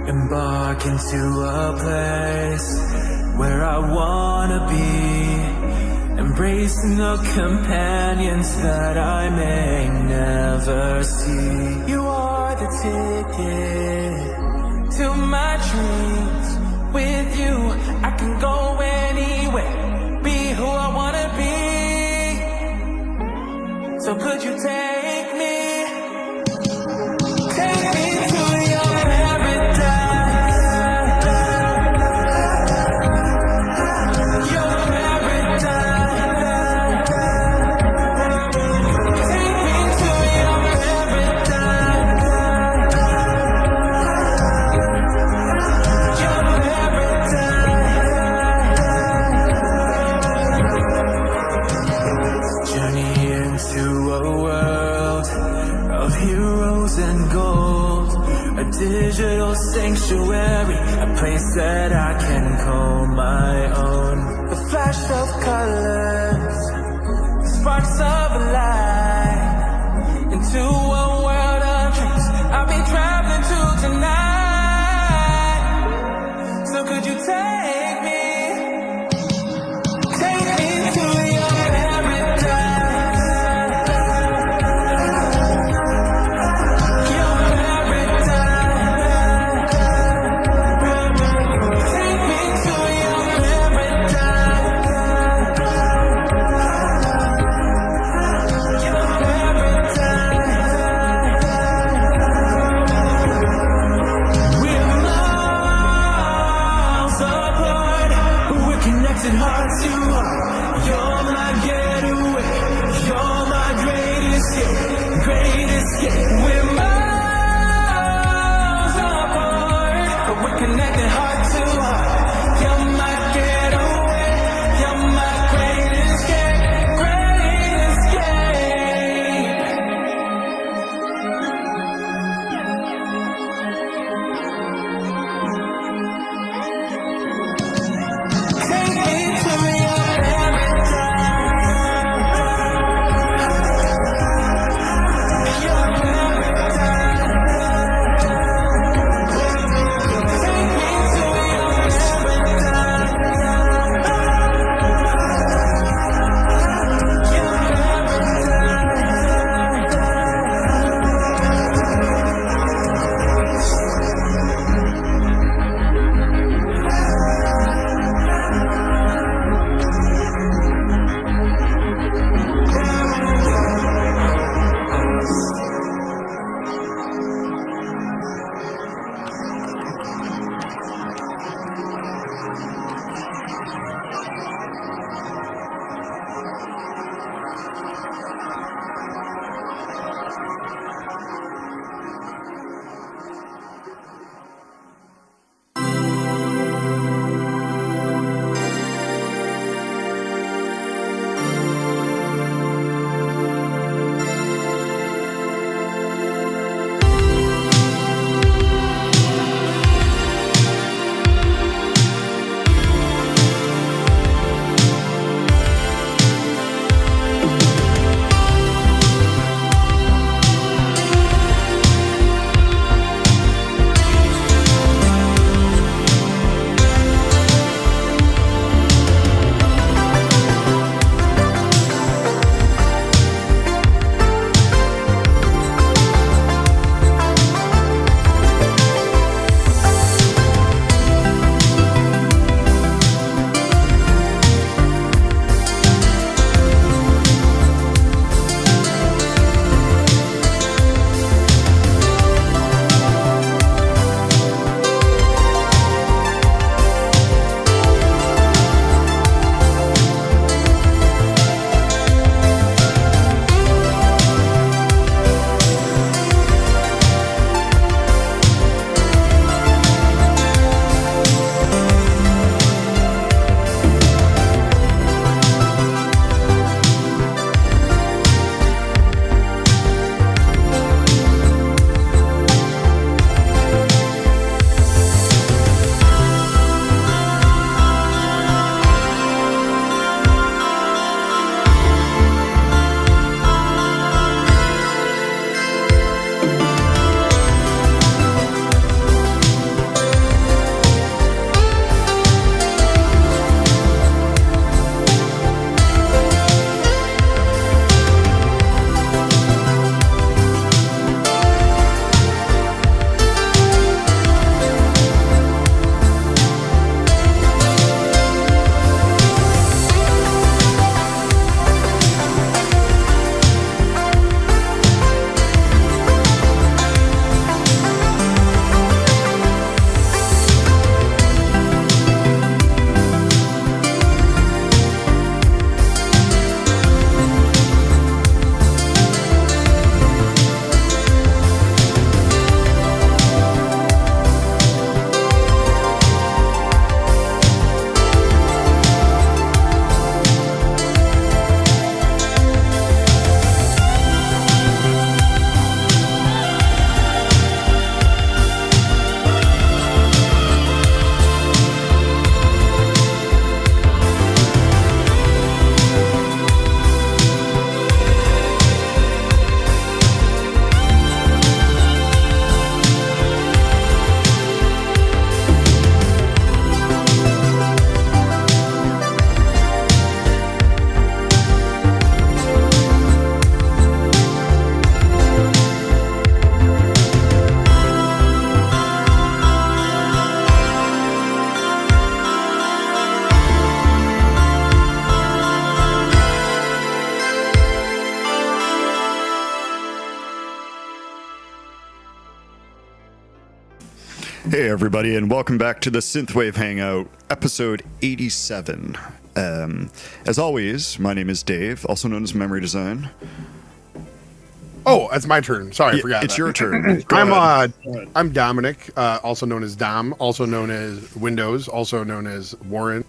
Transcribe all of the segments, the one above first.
Embark into a place where I wanna be, embracing the companions that I may never see. You are the ticket to my dreams. With you, I can go anywhere, be who I wanna be. So could you take me? Take me to your paradise. Your paradise. Take me to your paradise. Your paradise. Journey into a world of heroes and gold, a digital sanctuary, a place that I can call my own. The flash of colors, the sparks of light, into a world of dreams I'll be traveling to tonight. So could you take me? Take me to your paradise. Your paradise. Take me to your paradise. Your paradise. Hey everybody, and welcome back to the Synthwave Hangout, episode 87. As always, my name is Dave, also known as Memory Design. Oh, it's my turn. Sorry, I forgot. It's your turn. I'm Dominic, also known as Dom, also known as Windows, also known as Woren.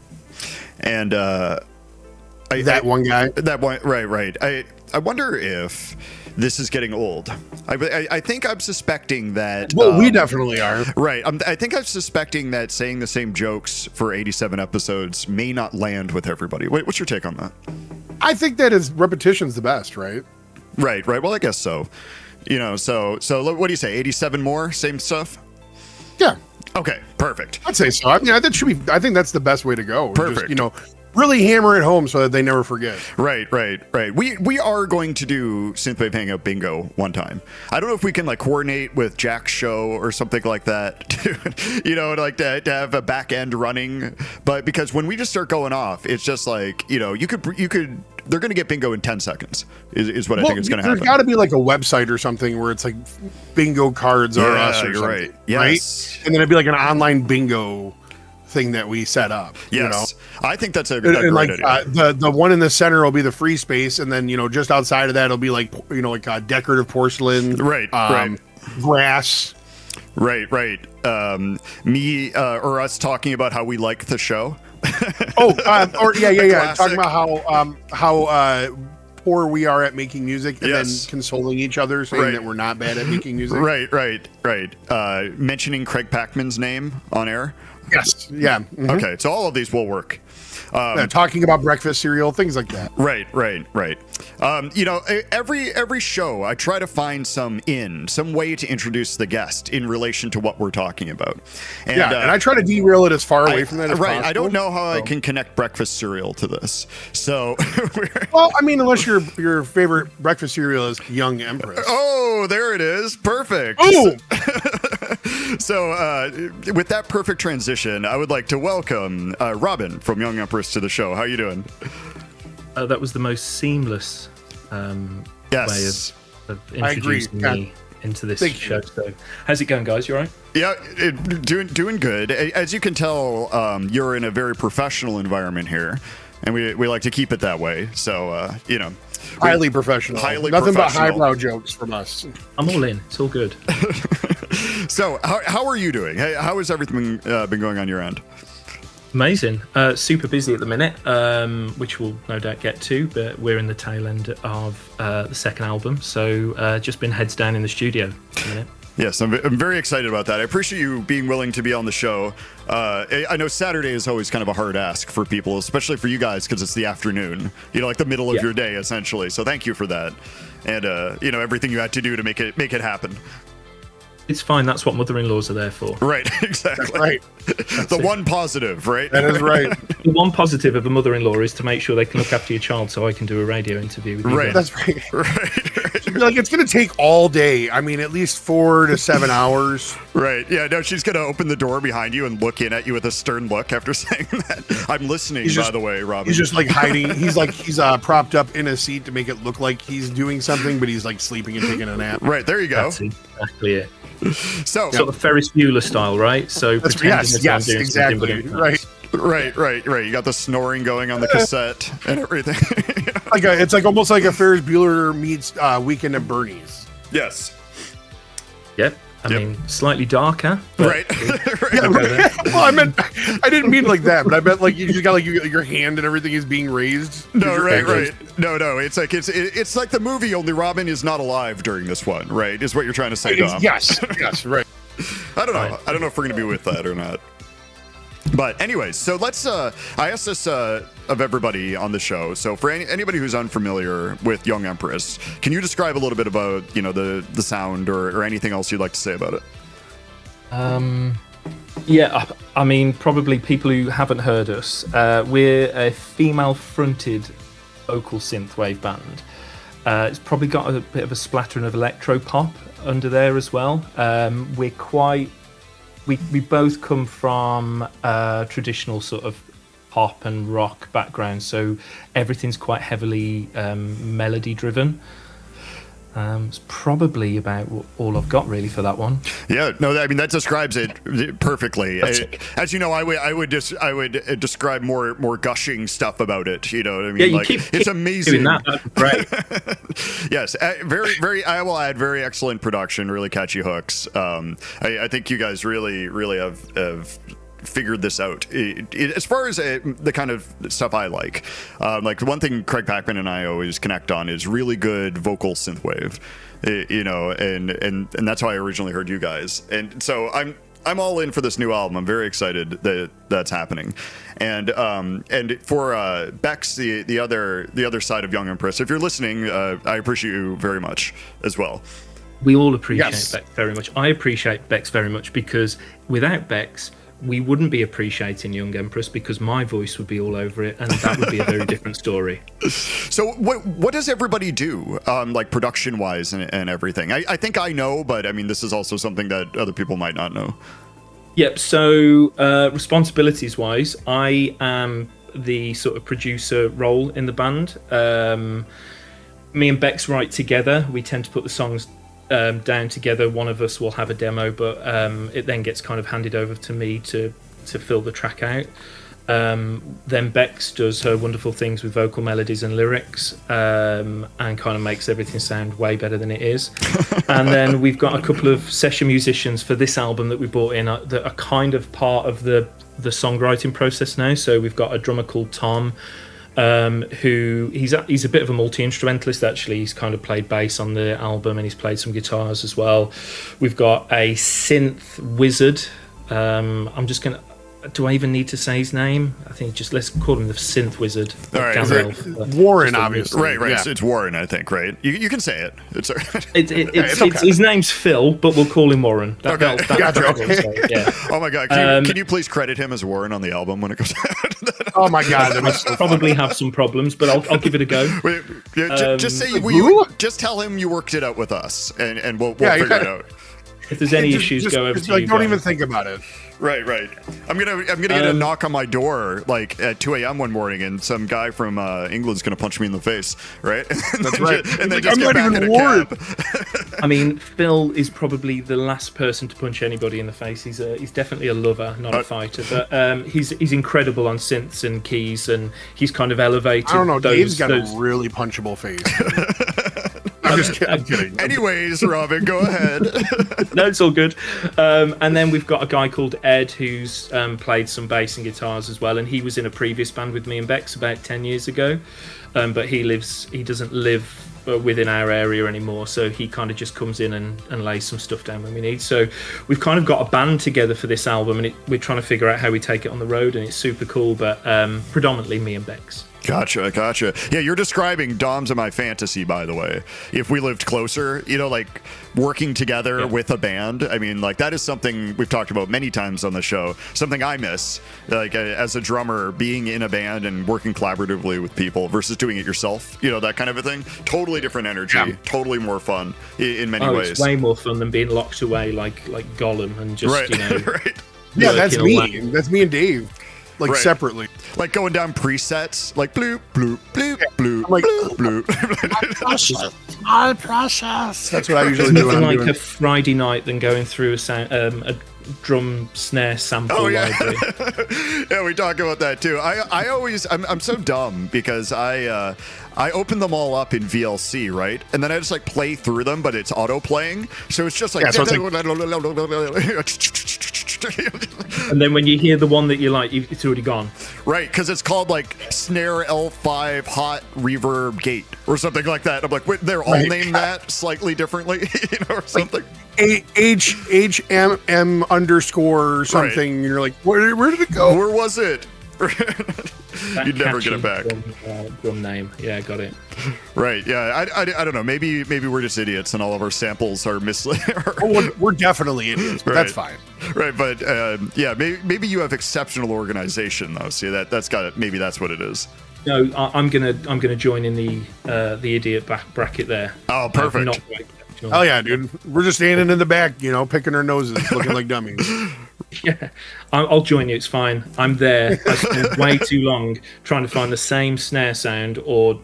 And one guy. That one, right. I wonder if this is getting old. I think I'm suspecting that. Well, we definitely are. Right. I think I'm suspecting that saying the same jokes for 87 episodes may not land with everybody. What's your take on that? I think that is repetition's the best, right? Right. Well, I guess so. You know, so what do you say? 87 more? Same stuff? Yeah. Okay. Perfect. I'd say so. I mean, that should be. I think that's the best way to go. Perfect. Just, really hammer it home so that they never forget. Right. We are going to do Synthwave Hangout Bingo one time. I don't know if we can coordinate with Jack's show or something like that. To have a back end running. But because when we just start going off, it's just you could. They're going to get bingo in 10 seconds. Is what I think is going to happen. There's got to be a website or something where it's bingo cards are us or you're something. Right. Yes. Right? And then it'd be an online bingo thing that we set up. Yes. I think that's a great idea. The one in the center will be the free space, and then just outside of that it'll be decorative porcelain, right. Grass, right. Me or us talking about how we like the show. Talking about how poor we are at making music, and then consoling each other, saying that we're not bad at making music. Right. Mentioning Craig Packman's name on air. Yes. Yeah. Mm-hmm. Okay. So all of these will work. Talking about breakfast cereal, things like that. Right. Every show I try to find some way to introduce the guest in relation to what we're talking about. And I try to derail it as far away from that as possible. I don't know how I can connect breakfast cereal to this. So, well, I mean, unless your favorite breakfast cereal is Young Empress. Oh, there it is. Perfect. Oh. So, with that perfect transition, I would like to welcome Robin from Young Empress to the show. How are you doing? That was the most seamless way of introducing me into this show. So, how's it going, guys? You all right? Yeah, doing good. As you can tell, you're in a very professional environment here, and we like to keep it that way. So, highly professional. Nothing but highbrow jokes from us. I'm all in. It's all good. So, how are you doing? How has everything been going on your end? Amazing. Super busy at the minute, which we'll no doubt get to, but we're in the tail end of the second album, so just been heads down in the studio at the minute. Yes, I'm very excited about that. I appreciate you being willing to be on the show. I know Saturday is always kind of a hard ask for people, especially for you guys, because it's the afternoon, the middle of your day, essentially. So thank you for that. And, everything you had to do to make it happen. It's fine. That's what mother-in-laws are there for. Right, exactly. That's right. The one positive, right? That is right. The one positive of a mother-in-law is to make sure they can look after your child, so I can do a radio interview with you. Right, that's right. Right. It's going to take all day. I mean, at least 4 to 7 hours. Right. Yeah. No, she's going to open the door behind you and look in at you with a stern look after saying that. I'm listening, by the way, Robin. He's just hiding. He's propped up in a seat to make it look like he's doing something, but he's sleeping and taking a nap. Right. There you go. That's exactly it. So sort of Ferris Bueller style, right? So yes, exactly. Right. You got the snoring going on the cassette and everything. It's almost like a Ferris Bueller meets Weekend at Bernie's. Yes. Yep. I mean, slightly darker. Right. Well, I didn't mean like that, but I meant you just got your hand and everything is being raised. No, right. No. It's like the movie, only Robin is not alive during this one, right? Is what you're trying to say, Dom. Yes, right. I don't know. I don't know if we're going to be with that or not. But anyways, so let's, I asked this of everybody on the show. So for anybody who's unfamiliar with Young Empress, can you describe a little bit about, the sound or anything else you'd like to say about it? Yeah, I mean, probably people who haven't heard us, we're a female-fronted vocal synthwave band. It's probably got a bit of a splattering of electro pop under there as well. We both come from traditional sort of pop and rock background, so everything's quite heavily melody driven. It's probably about all I've got really for that one. Yeah, no, I mean that describes it perfectly. As you know, I would describe more gushing stuff about it. You know what I mean? Yeah, it's amazing. Doing that. That's great. Yes, very. I will add very excellent production, really catchy hooks. I think you guys really have figured this out. As far as the kind of stuff I like one thing Craig Packman and I always connect on is really good vocal synthwave, and that's how I originally heard you guys. And so I'm all in for this new album. I'm very excited that that's happening. And for Bex, the other side of Young Empress, if you're listening, I appreciate you very much as well. We all appreciate Bex very much. I appreciate Bex very much because without Bex, we wouldn't be appreciating Young Empress because my voice would be all over it, and that would be a very different story. So what does everybody do, like production-wise and everything? I think I know, but I mean, this is also something that other people might not know. Yep, so responsibilities-wise, I am the sort of producer role in the band. Me and Bex write together. We tend to put the songs down together. One of us will have a demo, but it then gets kind of handed over to me to fill the track out. Then Bex does her wonderful things with vocal melodies and lyrics, and kind of makes everything sound way better than it is. And then we've got a couple of session musicians for this album that we brought in that are kind of part of the songwriting process now. So we've got a drummer called Tom, who he's a bit of a multi-instrumentalist. Actually, he's kind of played bass on the album and he's played some guitars as well. We've got a synth wizard. Do I even need to say his name? I think just let's call him the synth wizard. All right, Warren, obviously. Right. Yeah. It's Woren, I think. Right. You can say it. It's okay. His name's Phil, but we'll call him Warren. Okay. Gotcha. Yeah. Oh my God! Can you please credit him as Warren on the album when it comes out? Oh my God! That was probably have some problems, but I'll give it a go. Wait, just say just tell him you worked it out with us, and we'll figure it out. If there's any issues, go over to you. Don't even think about it. Right. I'm gonna get a knock on my door like at 2 a.m. one morning, and some guy from England's gonna punch me in the face, right? That's right. And then just get back in a cab. I mean, Phil is probably the last person to punch anybody in the face. He's definitely a lover, not a fighter. But he's incredible on synths and keys, and he's kind of elevated. I don't know. Dave's got a really punchable face. I'm just kidding. I'm kidding. Anyways, Robin, go ahead. No, it's all good. And then we've got a guy called Ed who's played some bass and guitars as well, and he was in a previous band with me and Bex about 10 years ago. But he doesn't live within our area anymore, so he kind of just comes in and lays some stuff down when we need. So we've kind of got a band together for this album, and we're trying to figure out how we take it on the road, and it's super cool, but predominantly me and Bex. Gotcha. Yeah, you're describing Dom's in my fantasy, by the way. If we lived closer, like working together with a band, I mean, like that is something we've talked about many times on the show. Something I miss, like as a drummer, being in a band and working collaboratively with people versus doing it yourself. That kind of a thing. Totally different energy. Totally more fun in many ways. It's way more fun than being locked away like Gollum and just right. Yeah, that's me. That's me and Dave. Separately. Like going down presets, like bloop, bloop, bloop, bloop, like, bloop, bloop. My process. That's what I usually do. Nothing like a Friday night than going through a drum snare sample library. Yeah, we talk about that too. I'm so dumb because I open them all up in VLC, right? And then I just play through them, but it's auto playing. So it's just like, and then when you hear the one that you like, it's already gone. Right, because it's called snare L5 hot reverb gate or something like that. I'm like, wait, they're all named that slightly differently, or something. HM underscore something. And you're like, where did it go? Where was it? You'd never get it back. Drum name, yeah, got it. Right, yeah. I don't know. Maybe we're just idiots, and all of our samples are we're definitely idiots, but that's fine. Right, but maybe you have exceptional organization though. See maybe that's what it is. No, I'm gonna join in the idiot bracket there. Oh, perfect. Oh yeah, dude. We're just standing in the back, picking our noses, looking like dummies. Yeah, I'll join you. It's fine. I'm there. I spent way too long trying to find the same snare sound or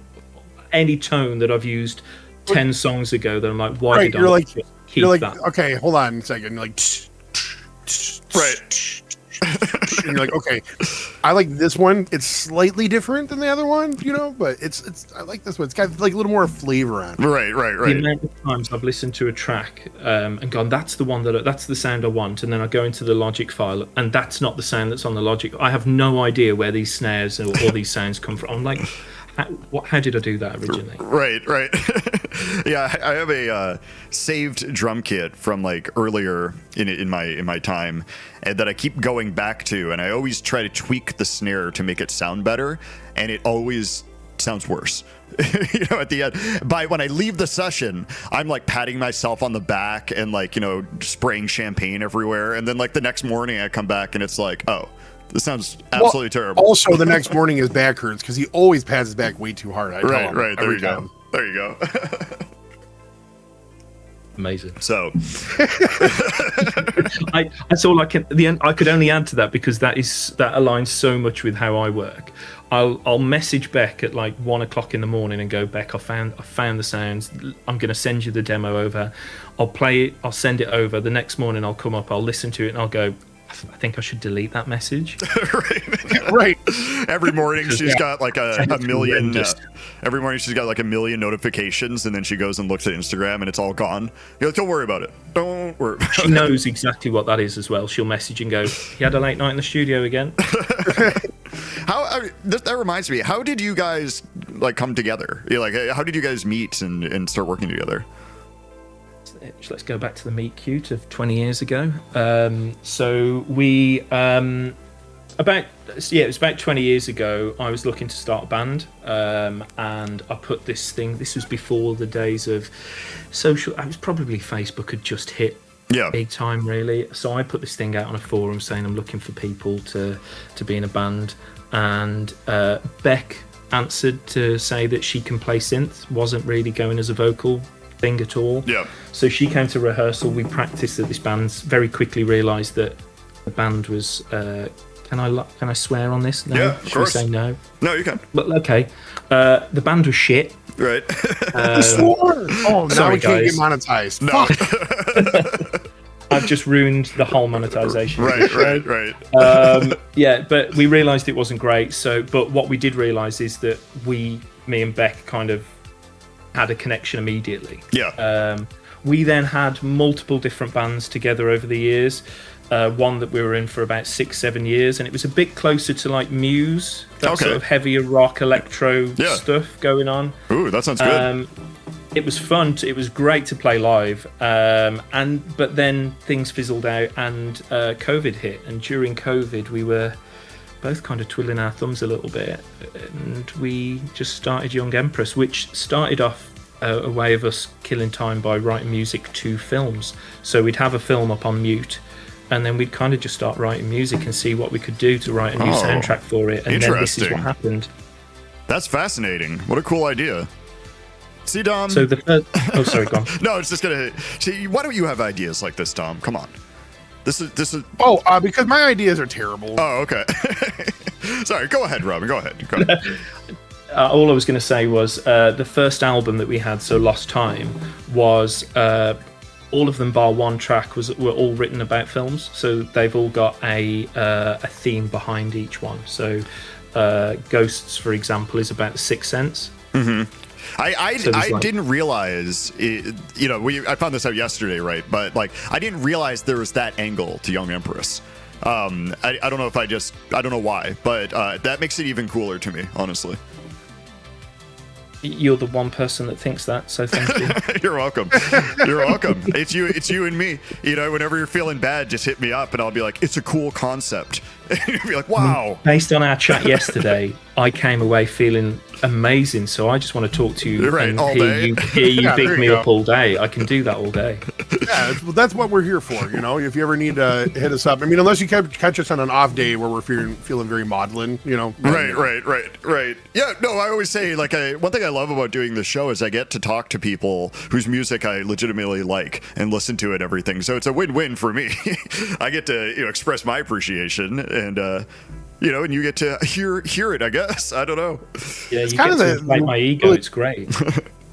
any tone that I've used 10 songs ago that I'm like, why right, did you're I like, just keep you're like, that? okay, hold on a second. You're like, Right. and you're like, okay, I like this one. It's slightly different than the other one, but it's I like this one. It's got like a little more flavor on it. Right. The amount of times I've listened to a track and gone, that's the sound I want, and then I go into the Logic file, and that's not the sound that's on the Logic. I have no idea where these snares or these sounds come from. I'm like, how did I do that originally? Right. Yeah, I have a saved drum kit from like earlier in my time, and that I keep going back to, and I always try to tweak the snare to make it sound better, and it always sounds worse. At the end, when I leave the session, I'm like patting myself on the back and like spraying champagne everywhere, and then like the next morning I come back and it's like, oh, this sounds absolutely terrible. Also, the next morning his back hurts because he always pats his back way tui hard. Right. There you go. Amazing. So, that's all I can. I could only add to that because that aligns so much with how I work. I'll message Beck at like 1 o'clock in the morning and go, Beck, I found the sounds. I'm going to send you the demo over. I'll play it. I'll send it over. The next morning I'll come up. I'll listen to it and I'll go, I think I should delete that message. Right. Every morning she's got like a million. Every morning she's got like a million notifications, and then she goes and looks at Instagram, and it's all gone. You're like, don't worry about it. Don't worry. She knows exactly what that is as well. She'll message and go, "You had a late night in the studio again." That reminds me. How did you guys like come together? How did you guys meet and start working together? Let's go back to the meet cute of 20 years ago. So we, it was about 20 years ago, I was looking to start a band, and I put this thing, this was before the days of social, it was probably Facebook had just hit big time really. So I put this thing out on a forum saying I'm looking for people to be in a band, and Beck answered to say that she can play synth, wasn't really going as a vocal thing at all. Yeah. So she came to rehearsal. We practiced at this band. Very quickly realised that the band was. Can I swear on this? No. Yeah, of Should course. I say no? No, you can. But okay. The band was shit. Right. Oh, now sorry, we can't get guys. monetized. No. Fuck. I've just ruined the whole monetization. Right. Yeah, but we realised it wasn't great. So, but what we did realise is that me and Beck kind of had a connection immediately. Yeah. We then had multiple different bands together over the years. One that we were in for about 6-7 years, and it was a bit closer to like Muse, that sort of heavier rock electro stuff going on. Ooh, that sounds good. It was fun. It was great to play live, but then things fizzled out, and COVID hit. And during COVID, we were both kind of twiddling our thumbs a little bit, and we just started Young Empress, which started off a way of us killing time by writing music to films. So we'd have a film up on mute, and then we'd kind of just start writing music and see what we could do to write a new soundtrack for it. And then this is what happened. That's fascinating. What a cool idea. See, Dom. So the first... Oh, sorry, go on. No, it's just gonna. See, why don't you have ideas like this, Dom? Come on. This is. Because my ideas are terrible. Oh, okay. Sorry. Go ahead, Robin. Go ahead. All I was going to say was the first album that we had, so Lost Time, was all of them bar one track were all written about films. So they've all got a theme behind each one. So Ghosts, for example, is about the Sixth Sense. Mm-hmm. I didn't realize, I found this out yesterday, right? But like, I didn't realize there was that angle to Young Empress. I don't know if I don't know why, but that makes it even cooler to me, honestly. You're the one person that thinks that, so thank you. You're welcome. You're welcome. It's you and me. Whenever you're feeling bad, just hit me up and I'll be like, it's a cool concept. And you'll be like, wow. Based on our chat yesterday, I came away feeling amazing, so I just want to talk to you and hear you big me up all day. I can do that all day. Yeah, that's what we're here for. If you ever need to hit us up. I mean, unless you catch us on an off day where we're feeling very maudlin, Right. Yeah, no, I always say, like, one thing I love about doing this show is I get to talk to people whose music I legitimately like and listen to it and everything. So it's a win-win for me. I get to express my appreciation, and and you get to hear it, I guess. I don't know. Yeah, you get to inflate my ego. It's great.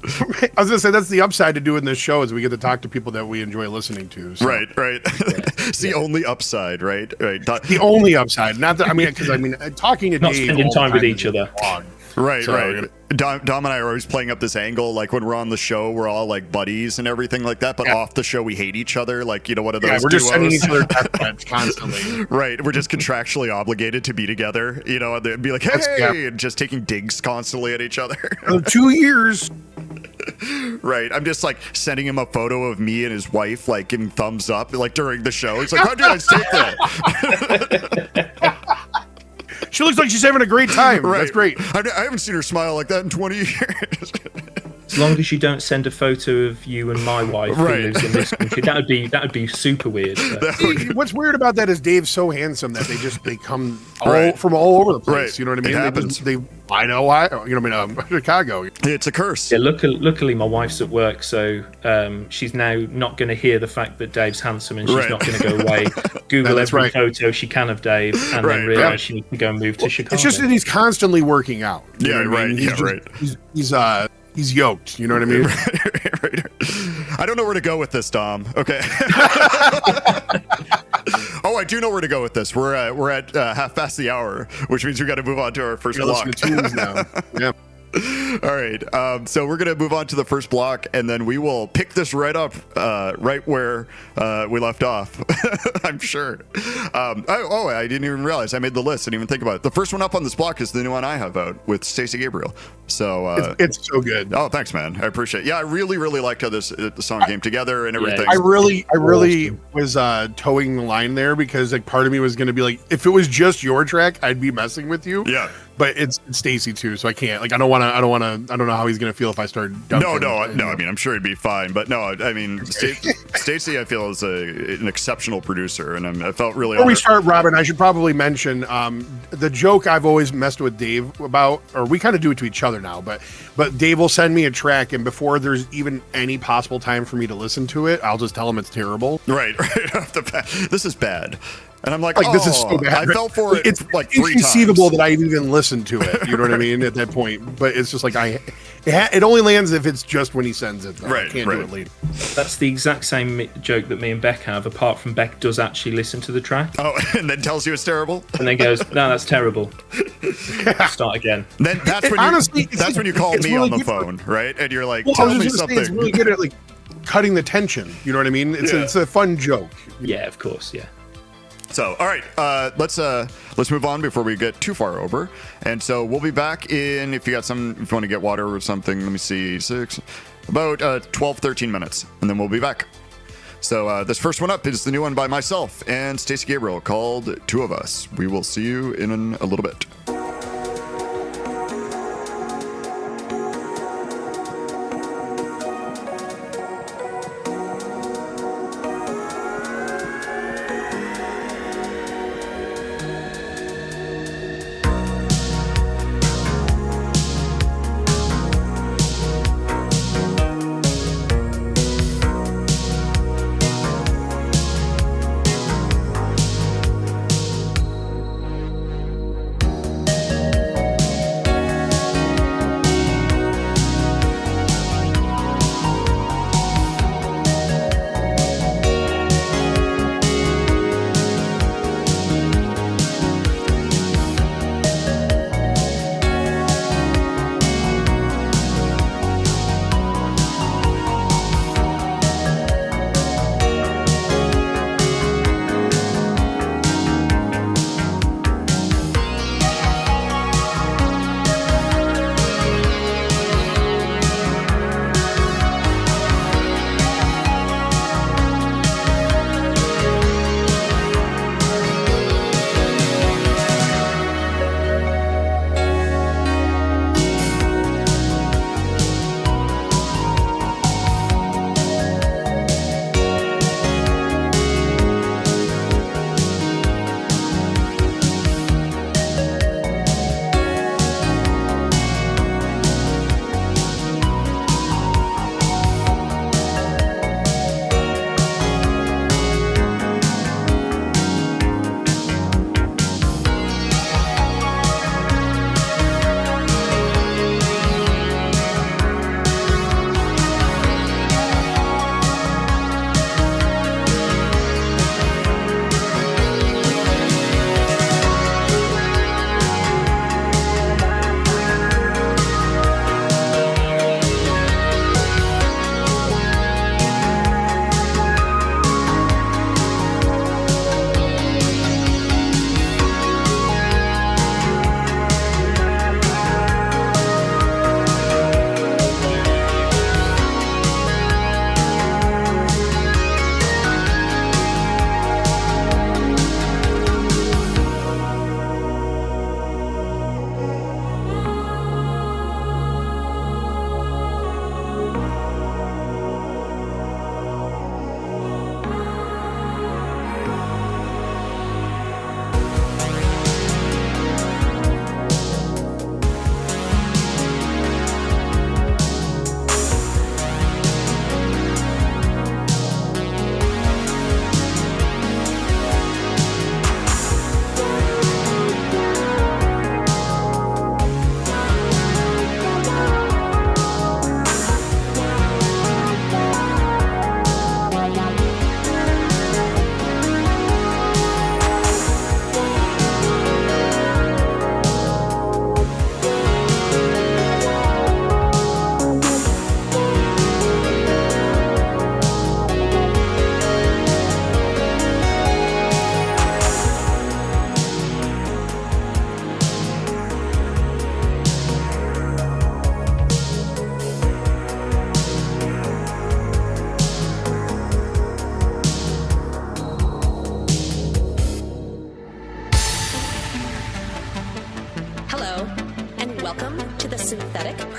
I was gonna say that's the upside to doing this show is we get to talk to people that we enjoy listening to. So. Right. It's the only upside, right? The only upside, not that because talking to Not Dave spending all the time with is each other. wrong. Right, So, right. Dom and I are always playing up this angle, like when we're on the show, we're all like buddies and everything like that. But off the show, we hate each other, like one of those. Yeah, we're just sending duos. each other death threats constantly. Right, we're just contractually obligated to be together, and they'd be like, "Hey," and just taking digs constantly at each other. 2 years. Right, I'm just like sending him a photo of me and his wife, like giving thumbs up, like during the show. He's like, "How did I take that?" She looks like she's having a great time. Right. That's great. I haven't seen her smile like that in 20 years. As long as you don't send a photo of you and my wife who Right. lives in this country, that would be super weird. But What's weird about that is Dave's so handsome that they come Right. from all over the place. Right. You know what I mean? It happens. I know why. Chicago. It's a curse. yeah, luckily my wife's at work, so she's now not going to hear the fact that Dave's handsome, and she's Right. not going to go away, Google that's every right. photo she can of Dave, and Right. then realize Yeah. she needs to go and move to Chicago. It's just that he's constantly working out. You Yeah, know what I mean? right. He's Yeah, right. He's yoked. You know what I mean? Right. I don't know where to go with this, Dom. Okay. Oh, I do know where to go with this. We're at half past the hour, which means we got to move on to our first You're block. listening to tunes now. Yeah. All right. So we're going to move on to the first block, and then we will pick this right up right where we left off. I'm sure. I didn't even realize I made the list. Didn't even think about it. The first one up on this block is the new one I have out with Stacey Gabriel. So It's so good. oh, thanks, man. I appreciate it. Yeah, I really liked how the song came together and everything. I really was towing the line there because like part of me was going to be like, if it was just your track, I'd be messing with you. Yeah. But it's Stacy too, so I can't. Like, I don't know how he's going to feel if I start. No. I mean, I'm sure he'd be fine, but no. I mean, Stacey, I feel is an exceptional producer, and I felt really. Before we honored. start, Robin, I should probably mention the joke I've always messed with Dave about, or we kind of do it to each other now. But Dave will send me a track, and before there's even any possible time for me to listen to it, I'll just tell him it's terrible. Right off the bat. This is bad. And I'm like, This is so bad. I fell for it. It's like 3 inconceivable times. that I even listened to it. You know what I mean? At that point, but it's just like it only lands if it's just when he sends it. Though. I Right, can't right. do it later. That's the exact same joke that me and Beck have, apart from Beck does actually listen to the track Oh, and then tells you it's terrible. and then goes, "No, that's terrible. Start again." Then that's when Honestly, that's when you call it's me really on the good for- phone, right? And you're like, Well, I tell was me just gonna something. say, it's really good at like cutting the tension. You know what I mean? It's a fun joke. Yeah, of course, yeah. So, all right, let's move on before we get too far over. And so we'll be back in, if you want to get water or something, let me see, about 12, 13 minutes, and then we'll be back. So this first one up is the new one by myself and Stacey Gabriel called Two of Us. We will see you in a little bit.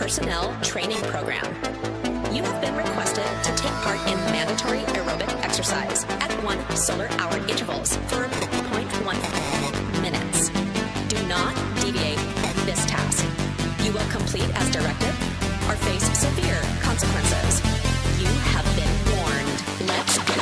personnel training program. You have been requested to take part in mandatory aerobic exercise at 1 solar hour intervals for 0.1 minutes. Do not deviate from this task. You will complete as directed or face severe consequences. You have been warned. Let's go.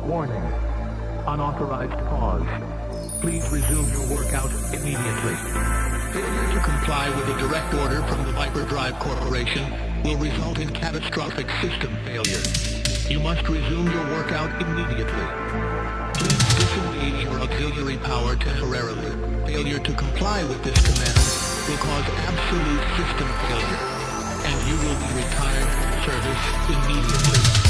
Warning. Unauthorized pause. Please resume your workout immediately. Failure to comply with a direct order from the Hyperdrive Corporation will result in catastrophic system failure. You must resume your workout immediately. Please disengage your auxiliary power temporarily. Failure to comply with this command will cause absolute system failure, and you will be retired from service immediately.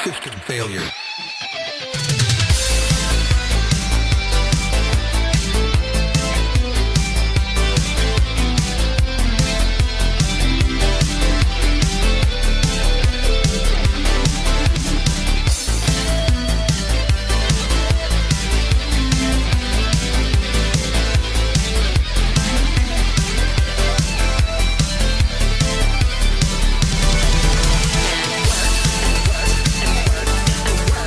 System failure. Work.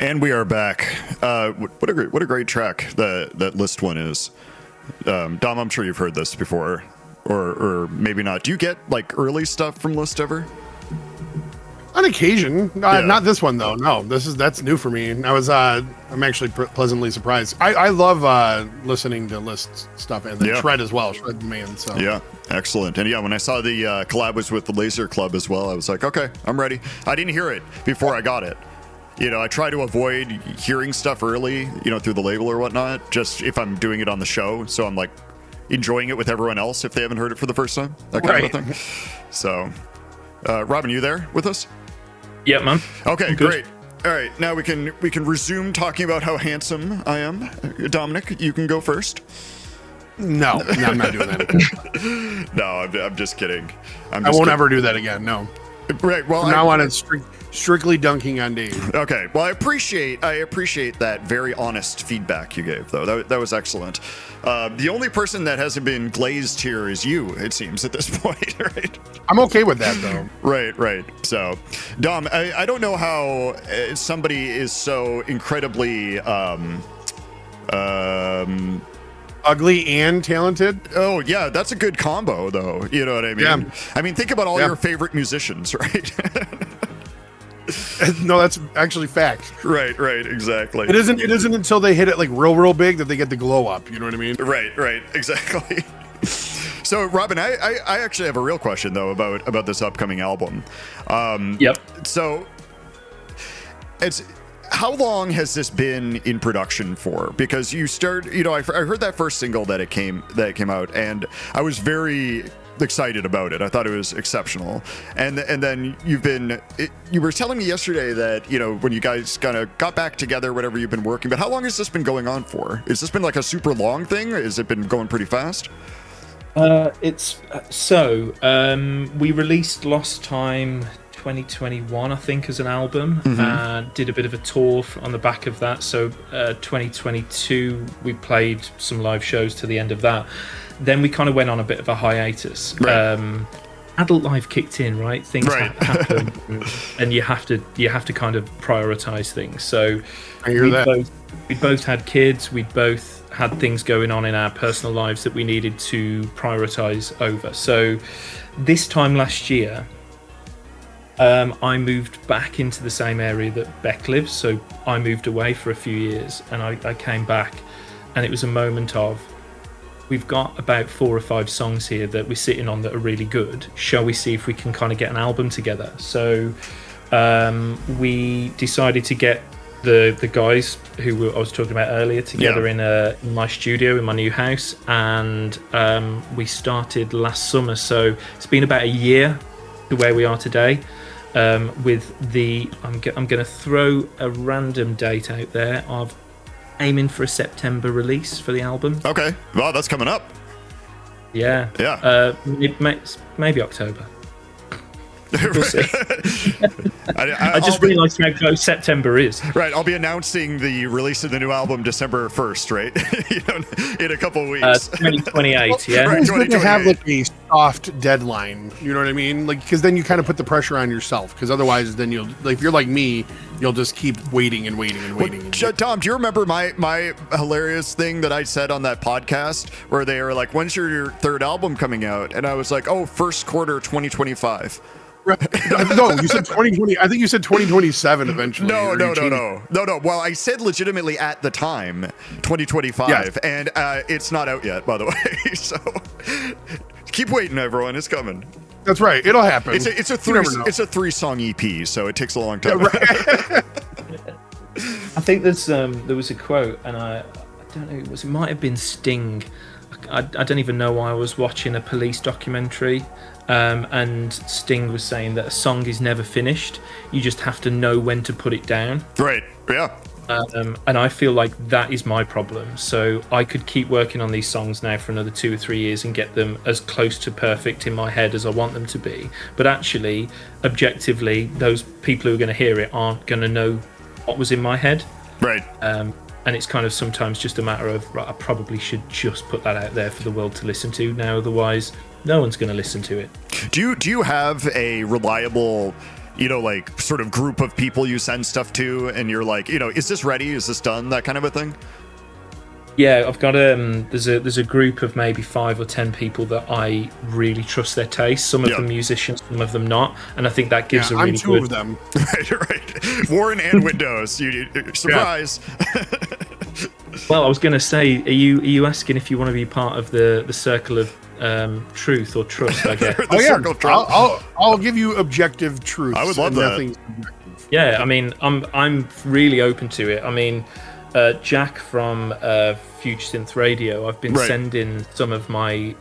And we are back. What a great track that list one is. Dom, I'm sure you've heard this before, or maybe not. Do you get like early stuff from List ever? On occasion, not this one though. No, that's new for me. I'm actually pleasantly surprised. I love listening to List stuff and then Shred as well. Shred man. So yeah, excellent. And yeah, when I saw the collab was with the Laser Club as well, I was like, okay, I'm ready. I didn't hear it before I got it. You know, I try to avoid hearing stuff early, you know, through the label or whatnot, just if I'm doing it on the show. So I'm like enjoying it with everyone else if they haven't heard it for the first time, that kind of a thing. So, Robin, you there with us? Yeah, man. Okay, great. All right, now we can resume talking about how handsome I am. Dominic, you can go first. No, I'm not doing that. No, I'm just kidding. I won't ever do that again. No. Right. Well, from now on, it's strictly dunking on Dave. Okay. Well, I appreciate that very honest feedback you gave, though. That was excellent. The only person that hasn't been glazed here is you, it seems, at this point, right? I'm okay with that, though. Right. So, Dom, I don't know how somebody is so incredibly ugly and talented. Oh yeah, that's a good combo, though. You know what I mean? Yeah. I mean, think about all your favorite musicians, right? No, that's actually fact. Right, exactly. It isn't until they hit it like real big that they get the glow up. You know what I mean? Right, exactly. So, Robin, I actually have a real question though about this upcoming album. Yep. So, how long has this been in production for? Because you I heard that first single that came out, and I was very excited about it. I thought it was exceptional. And then you were telling me yesterday that, you know, when you guys kind of got back together, whatever, you've been working, but how long has this been going on for? Has this been like a super long thing? Has it been going pretty fast? We released Lost Time 2021, I think, as an album. Did a bit of a tour on the back of that. So 2022, we played some live shows to the end of that. Then we kind of went on a bit of a hiatus. Right. Adult life kicked in, right? Things happen, and you have to kind of prioritize things. So we both had kids. We both had things going on in our personal lives that we needed to prioritize over. So this time last year, I moved back into the same area that Beck lives. So I moved away for a few years, and I came back, and it was a moment of, we've got about 4 or 5 songs here that we're sitting on that are really good. Shall we see if we can kind of get an album together? So we decided to get the guys who I was talking about earlier together in my studio in my new house, and we started last summer. So it's been about a year to where we are today. With I'm going to throw a random date out there of aiming for a September release for the album. Okay. Wow, that's coming up. Yeah. Maybe October. We'll see. I just realised how close September is. Right, I'll be announcing the release of the new album December 1st, right? In a couple of weeks. 2028, yeah. Right, it's good to have like a soft deadline. You know what I mean? Like, because then you kind of put the pressure on yourself. Because otherwise, then you'll, like, if you're like me, you'll just keep waiting and waiting and waiting. Well, Tom, do you remember my hilarious thing that I said on that podcast where they were like, "When's your third album coming out?" And I was like, "Oh, first quarter 2025." No, you said 2020. I think you said 2027 eventually. No. Well, I said legitimately at the time 2025, and it's not out yet, by the way. So keep waiting, everyone. It's coming. That's right. It'll happen. It's a 3-song EP, so it takes a long time. Yeah, right. I think there was a quote, and I don't know. It might have been Sting. I don't even know why I was watching a police documentary. And Sting was saying that a song is never finished. You just have to know when to put it down. Right, yeah. And I feel like that is my problem. So I could keep working on these songs now for another 2 or 3 years and get them as close to perfect in my head as I want them to be. But actually, objectively, those people who are going to hear it aren't going to know what was in my head. Right. And it's kind of sometimes just a matter of, right, I probably should just put that out there for the world to listen to now. Otherwise, no one's going to listen to it. Do you have a reliable like sort of group of people you send stuff to, and you're like, is this ready? Is this done? That kind of a thing. Yeah, I've got there's a group of maybe 5 or 10 people that I really trust their taste. Some of them musicians, some of them not, and I think that gives a really I'm two good... of them. Right. Warren and Windows. You surprise. Well, I was going to say, are you asking if you want to be part of the circle of truth or trust? I guess. Circle of truth. I'll give you objective truth. I would love that. Nothing's subjective. Yeah, I mean, I'm really open to it. I mean, Jack from Future Synth Radio, I've been sending some of my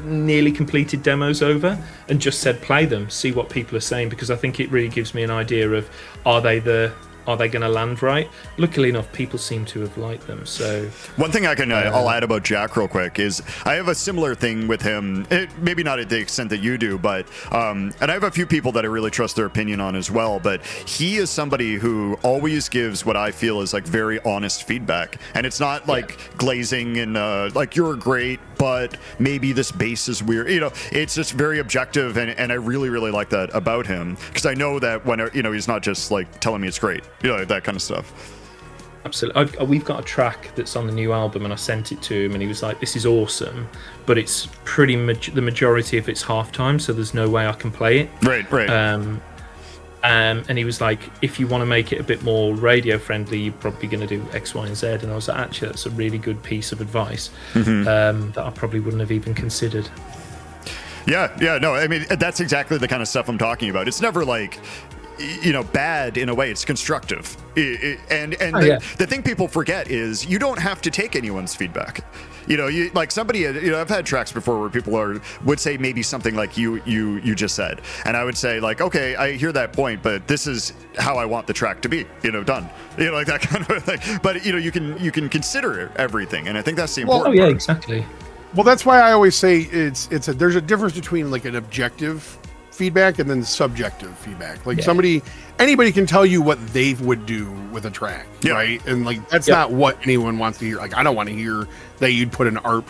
nearly completed demos over and just said play them, see what people are saying, because I think it really gives me an idea of are they going to land right? Luckily enough, people seem to have liked them. So one thing I'll add about Jack real quick is I have a similar thing with him. Maybe not at the extent that you do, but and I have a few people that I really trust their opinion on as well. But he is somebody who always gives what I feel is like very honest feedback, and it's not like glazing and like you're great, but maybe this bass is weird. It's just very objective, and I really really like that about him, because I know that when he's not just like telling me it's great. That kind of stuff. Absolutely. We've got a track that's on the new album, and I sent it to him, and he was like, this is awesome, but it's pretty much the majority of it's halftime, so there's no way I can play it. Right. And he was like, if you want to make it a bit more radio friendly, you're probably going to do X, Y, and Z. And I was like, actually, that's a really good piece of advice that I probably wouldn't have even considered. Yeah, no, I mean, that's exactly the kind of stuff I'm talking about. It's never like, bad in a way. It's constructive. The thing people forget is you don't have to take anyone's feedback. You like somebody, I've had tracks before where people would say maybe something like you just said, and I would say like, okay, I hear that point, but this is how I want the track to be, done, like that kind of thing. But you can consider everything, and I think that's the important part. Exactly. Well, that's why I always say there's a difference between like an objective feedback and then subjective feedback. Like anybody can tell you what they would do with a track, right? And like that's not what anyone wants to hear. Like I don't want to hear that you'd put an ARP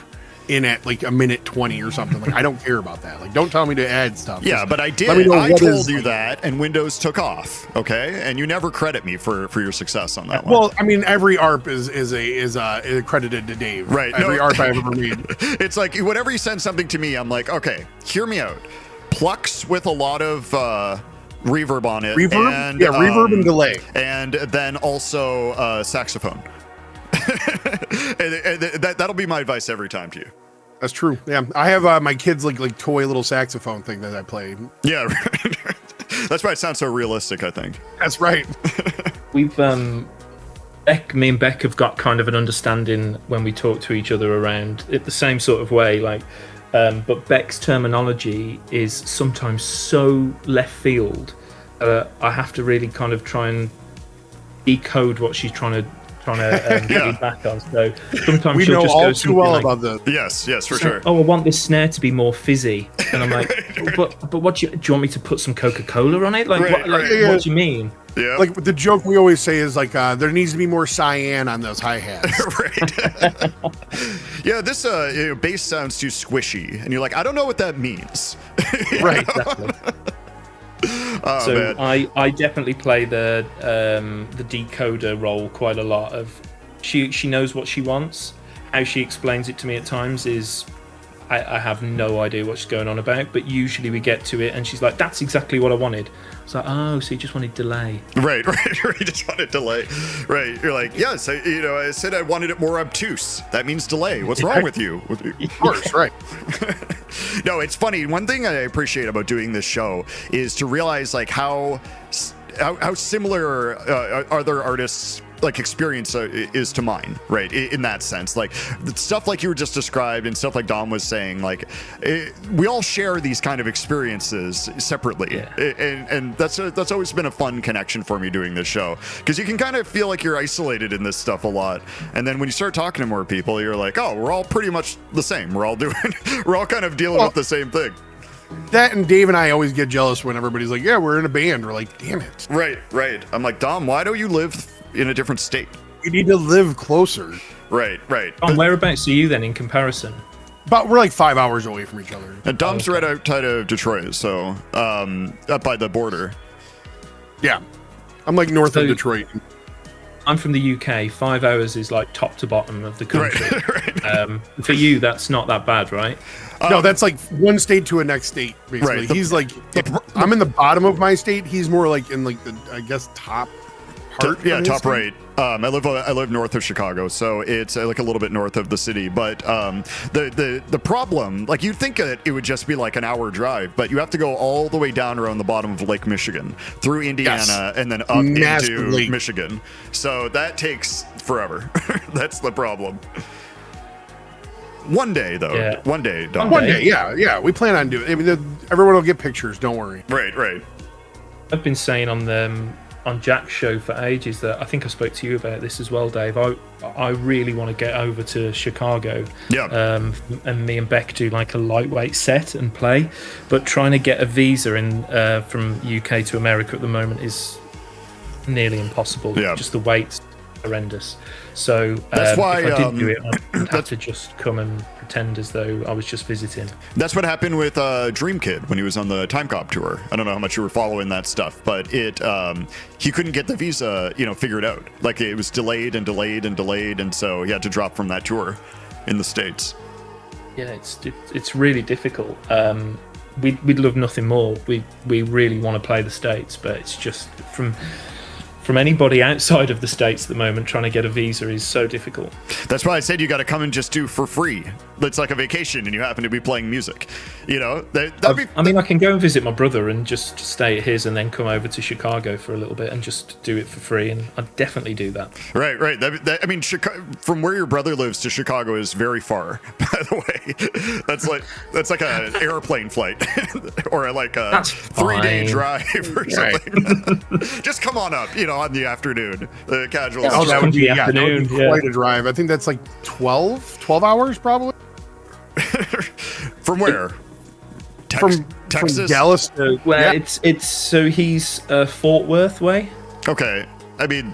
in at like a minute 20 or something. Like I don't care about that. Like don't tell me to add stuff. Yeah, but I did. I told you that, and Windows took off. Okay, and you never credit me for your success on that one. Well, I mean, every ARP is credited to Dave. Right. Every ARP I've ever made. It's like whenever you send something to me, I'm like, okay, hear me out. Plucks with a lot of reverb on it. Reverb? Reverb and delay. And then also saxophone. and that'll be my advice every time to you. That's true. Yeah, I have my kids like toy little saxophone thing that I play. Yeah, that's why it sounds so realistic, I think. That's right. We've me and Beck have got kind of an understanding when we talk to each other around it the same sort of way, like. But Beck's terminology is sometimes so left field. I have to really kind of try and decode what she's trying to get back on. So sometimes she'll just go too well like, about the. Yes, for sure. Oh, I want this snare to be more fizzy, and I'm like, but what do you want me to put some Coca-Cola on it? Like, what do you mean? Yeah. Like the joke we always say is like there needs to be more cyan on those hi-hats. Right. Yeah, this bass sounds too squishy, and you're like, I don't know what that means. Right. Exactly. Oh, so man. I definitely play the decoder role quite a lot. Of she knows what she wants. How she explains it to me at times is I have no idea what she's going on about, but usually we get to it and she's like, that's exactly what I wanted. It's like, oh, so you just wanted delay. Right. You just wanted delay. Right. You're like, yes, I said I wanted it more obtuse. That means delay. What's wrong with you? Of course, right. No, it's funny. One thing I appreciate about doing this show is to realize like how similar other artists like experience is to mine, right? In that sense, like stuff like you were just described and stuff like Dom was saying, like we all share these kind of experiences separately, and that's always been a fun connection for me doing this show, because you can kind of feel like you're isolated in this stuff a lot, and then when you start talking to more people, you're like, oh, we're all pretty much the same. We're all kind of dealing with the same thing. That and Dave and I always get jealous when everybody's like, yeah, we're in a band. We're like, damn it. Right. I'm like, Dom, why don't you live in a different state? You need to live closer. Right. Whereabouts are you then in comparison? But we're like 5 hours away from each other. And Dom's right outside of Detroit, so up by the border. Yeah. I'm like north of Detroit. I'm from the UK. 5 hours is like top to bottom of the country. Right. For you, that's not that bad, right? No, that's like one state to a next state, basically. Right. He's like, I'm in the bottom of my state. He's more like in like the, I guess, top part. Yeah, of his top state. right. I live north of Chicago, so it's like a little bit north of the city. But the problem, like you'd think it would just be like an hour drive, but you have to go all the way down around the bottom of Lake Michigan, through Indiana, and then up Massive into lake. Michigan. So that takes forever. That's the problem. One day, though. Yeah. One day, Dom. One day, yeah. We plan on doing it. I mean, everyone will get pictures. Don't worry. Right. I've been saying on Jack's show for ages that I think I spoke to you about this as well, Dave. I really want to get over to Chicago. Yeah. And me and Beck do like a lightweight set and play, but trying to get a visa in from UK to America at the moment is nearly impossible. Yeah. Just the wait's horrendous. So That's why, if I did do it, I'd have to just come and pretend as though I was just visiting. That's what happened with Dream Kid when he was on the Time Cop tour. I don't know how much you were following that stuff, but he couldn't get the visa, figured out. Like it was delayed, and so he had to drop from that tour in the States. Yeah, it's really difficult. We'd love nothing more. We really want to play the States, but it's just from anybody outside of the States at the moment, trying to get a visa is so difficult. That's why I said you got to come and just do for free. It's like a vacation and you happen to be playing music. I mean, I can go and visit my brother and just stay at his and then come over to Chicago for a little bit and just do it for free. And I'd definitely do that. Right. I mean, from where your brother lives to Chicago is very far, by the way. That's like an airplane flight or like a 3-day drive or something. Just come on up, on the afternoon, the casual. Oh, that would be afternoon. That would be quite a drive. I think that's like 12 hours probably. From where? From Dallas to it's so he's Fort Worth way. Okay, I mean,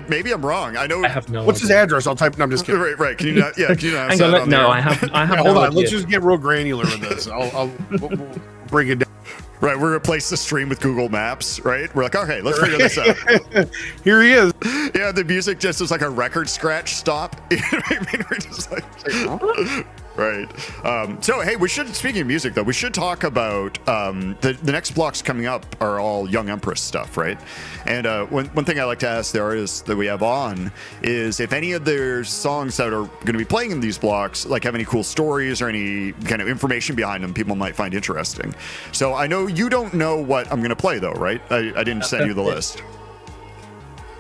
maybe I'm wrong. I know. I have no. What's his address? I'll type. No, I'm just kidding. Right. Can you not? Yeah. Can you not? Hang on. No, I have. Hold on. Let's just get real granular with this. We'll break it down. Right, we're replace the stream with Google Maps, right? We're like, okay, let's figure this out. Here he is. Yeah, the music just is like a record scratch stop. You know what I mean? We're just like, right. So, hey, speaking of music, though, we should talk about the next blocks coming up are all Young Empress stuff, right? And one thing I like to ask the artists that we have on is if any of their songs that are going to be playing in these blocks, like have any cool stories or any kind of information behind them people might find interesting. So I know you don't know what I'm going to play, though, right? I didn't send you the list.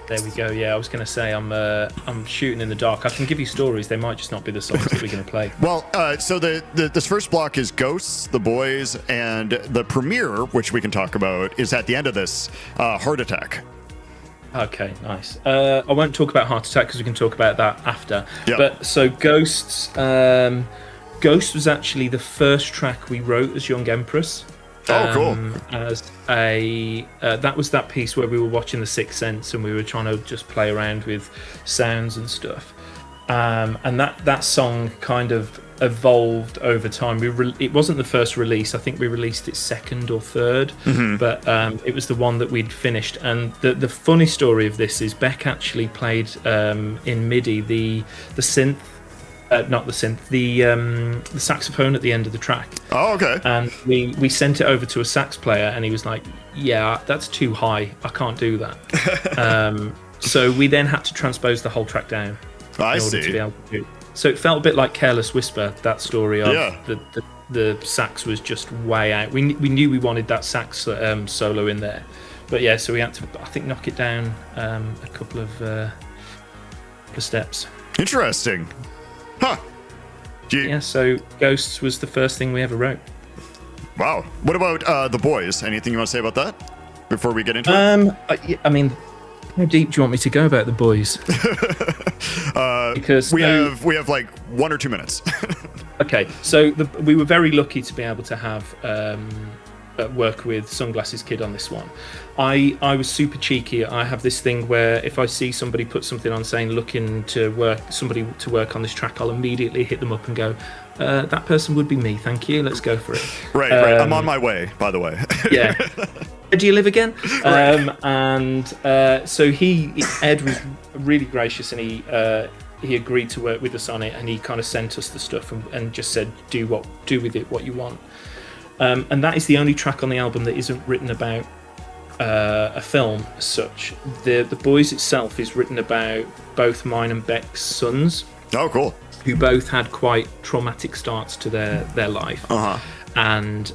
There we go. Yeah, I was going to say I'm shooting in the dark. I can give you stories. They might just not be the songs that we're going to play. Well, so this first block is Ghosts, The Boys, and the premiere, which we can talk about, is at the end of this, Heart Attack. Okay, nice. I won't talk about Heart Attack because we can talk about that after. Yep. But so Ghosts, Ghost was actually the first track we wrote as Young Empress. Oh, cool. As that was that piece where we were watching The Sixth Sense and we were trying to just play around with sounds and stuff. And that song kind of evolved over time. It wasn't the first release. I think we released it second or third, but it was the one that we'd finished. And the funny story of this is Beck actually played in MIDI the synth. Not the synth, the saxophone at the end of the track. Oh, okay. And we sent it over to a sax player, and he was like, "Yeah, that's too high. I can't do that." So we then had to transpose the whole track down. I in order see. To be able to do. So it felt a bit like Careless Whisper. That story of the sax was just way out. We knew we wanted that sax solo in there, but yeah, so we had to, I think, knock it down a couple of steps. Interesting. Huh. Yeah, so Ghosts was the first thing we ever wrote. Wow. What about The Boys? Anything you want to say about that before we get into it? I mean, how deep do you want me to go about The Boys? Because we have like 1 or 2 minutes. Okay, so we were very lucky to be able to have work with Sunglasses Kid on this one. I was super cheeky. I have this thing where if I see somebody put something on saying looking to work on this track, I'll immediately hit them up and go, that person would be me. Thank you. Let's go for it. Right. I'm on my way, by the way. Yeah. Where do you live again? Right. So Ed was really gracious, and he agreed to work with us on it, and he kind of sent us the stuff and just said, do with it what you want. And that is the only track on the album that isn't written about a film as such. The Boys itself is written about both mine and Beck's sons. Oh, cool. Who both had quite traumatic starts to their life. And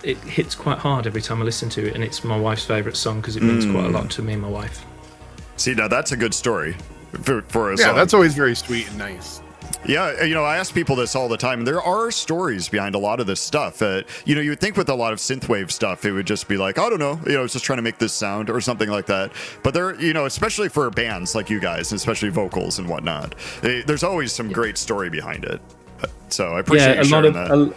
it hits quite hard every time I listen to it, and it's my wife's favourite song because it means quite a lot to me and my wife. See, now that's a good story for a Yeah, song. that's always very sweet and nice. Yeah, I ask people this all the time. There are stories behind a lot of this stuff. You would think with a lot of synthwave stuff, it would just be like, I don't know, it's just trying to make this sound or something like that. But there, especially for bands like you guys, and especially vocals and whatnot, there's always some great story behind it. So I appreciate you sharing that.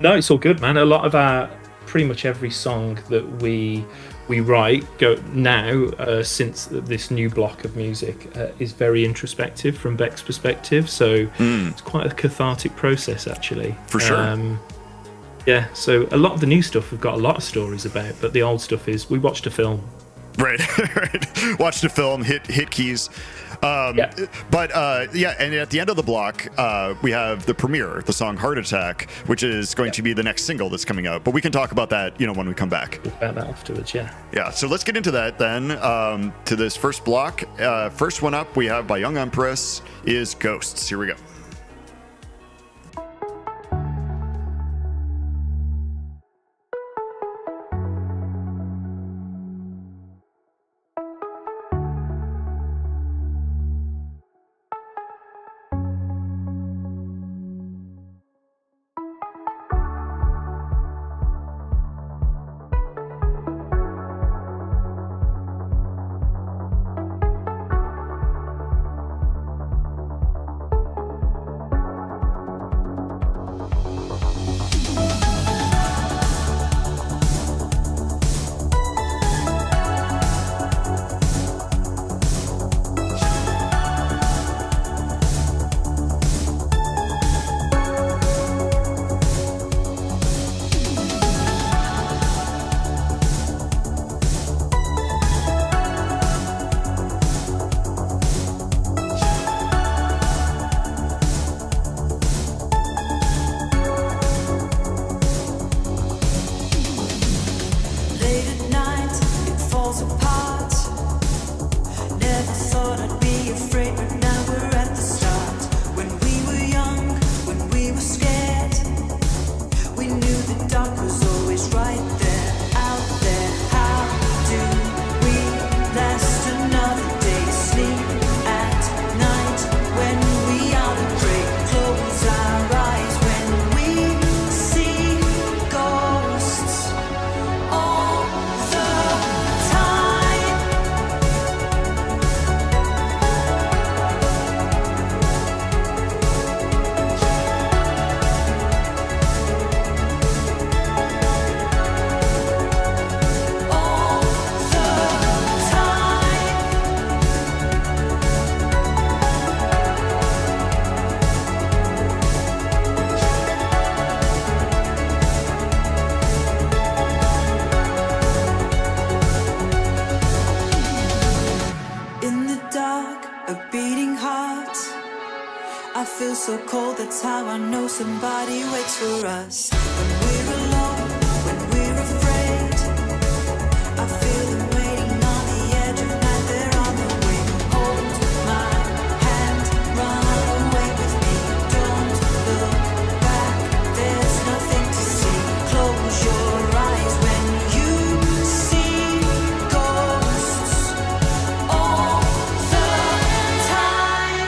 No, it's all good, man. A lot of pretty much every song that we write since this new block of music is very introspective from Beck's perspective, so it's quite a cathartic process actually. For sure. Yeah, so a lot of the new stuff we've got a lot of stories about, but the old stuff is we watched a film. Right. Watched a film, hit keys. Yeah. But and at the end of the block, we have the premiere, the song Heart Attack, which is going to be the next single that's coming out. But we can talk about that, when we come back. Talk about that afterwards, yeah. Yeah, so let's get into that then, to this first block. First one up we have by Young Empress is Ghosts. Here we go. so cold, that's how I know somebody waits for us. When we're alone, when we're afraid, I feel them waiting on the edge of night. They're on the way. Hold my hand, run away with me. Don't look back, there's nothing to see. Close your eyes when you see ghosts all the time.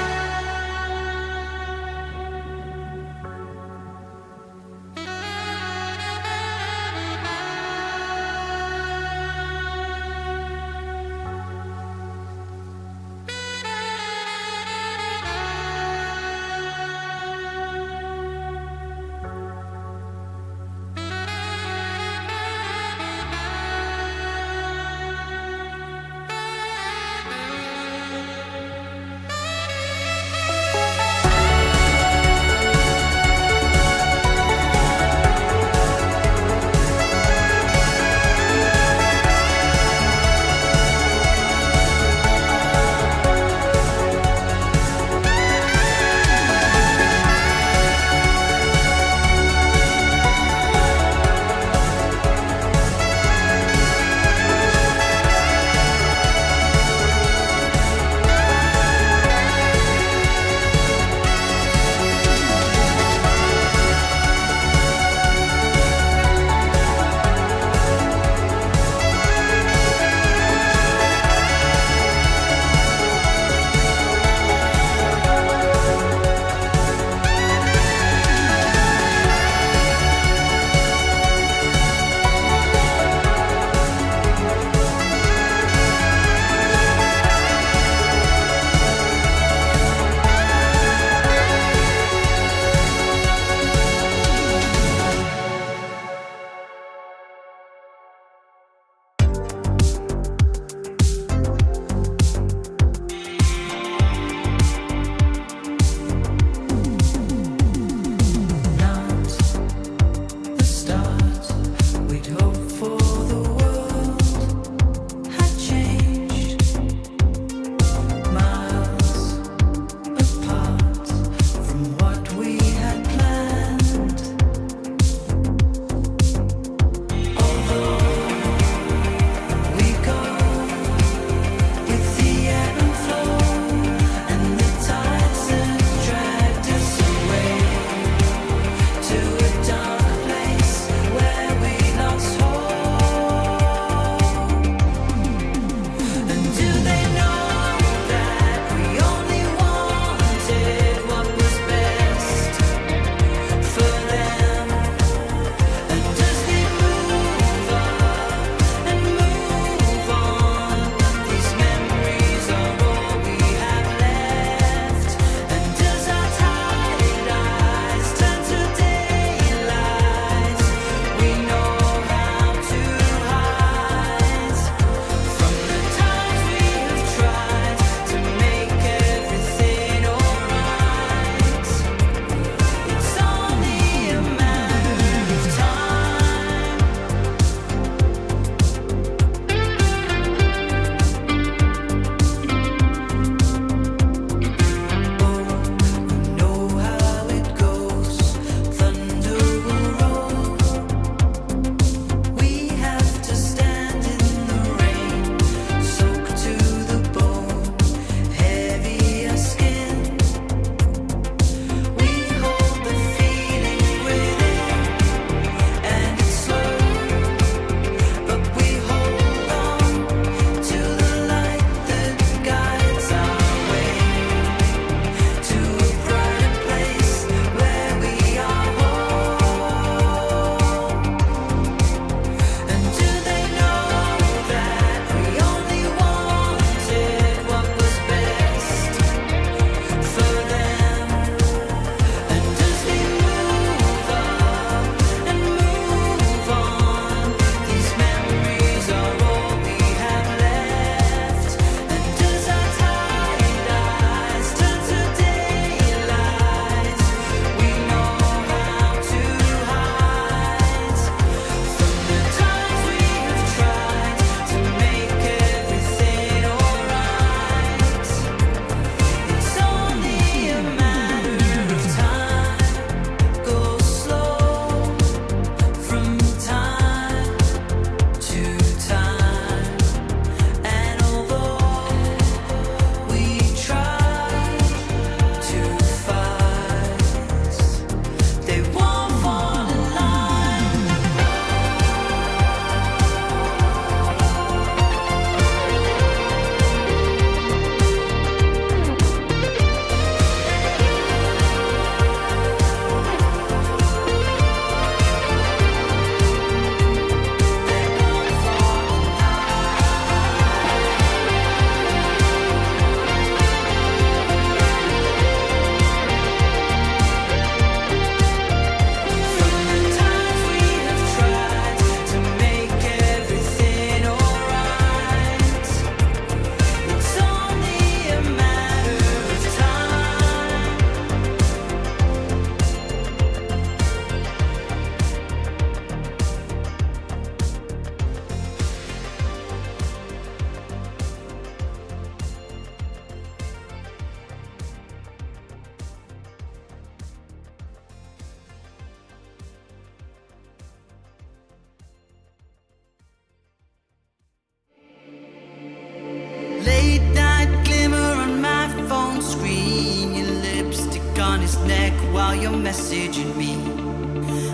while you're messaging me.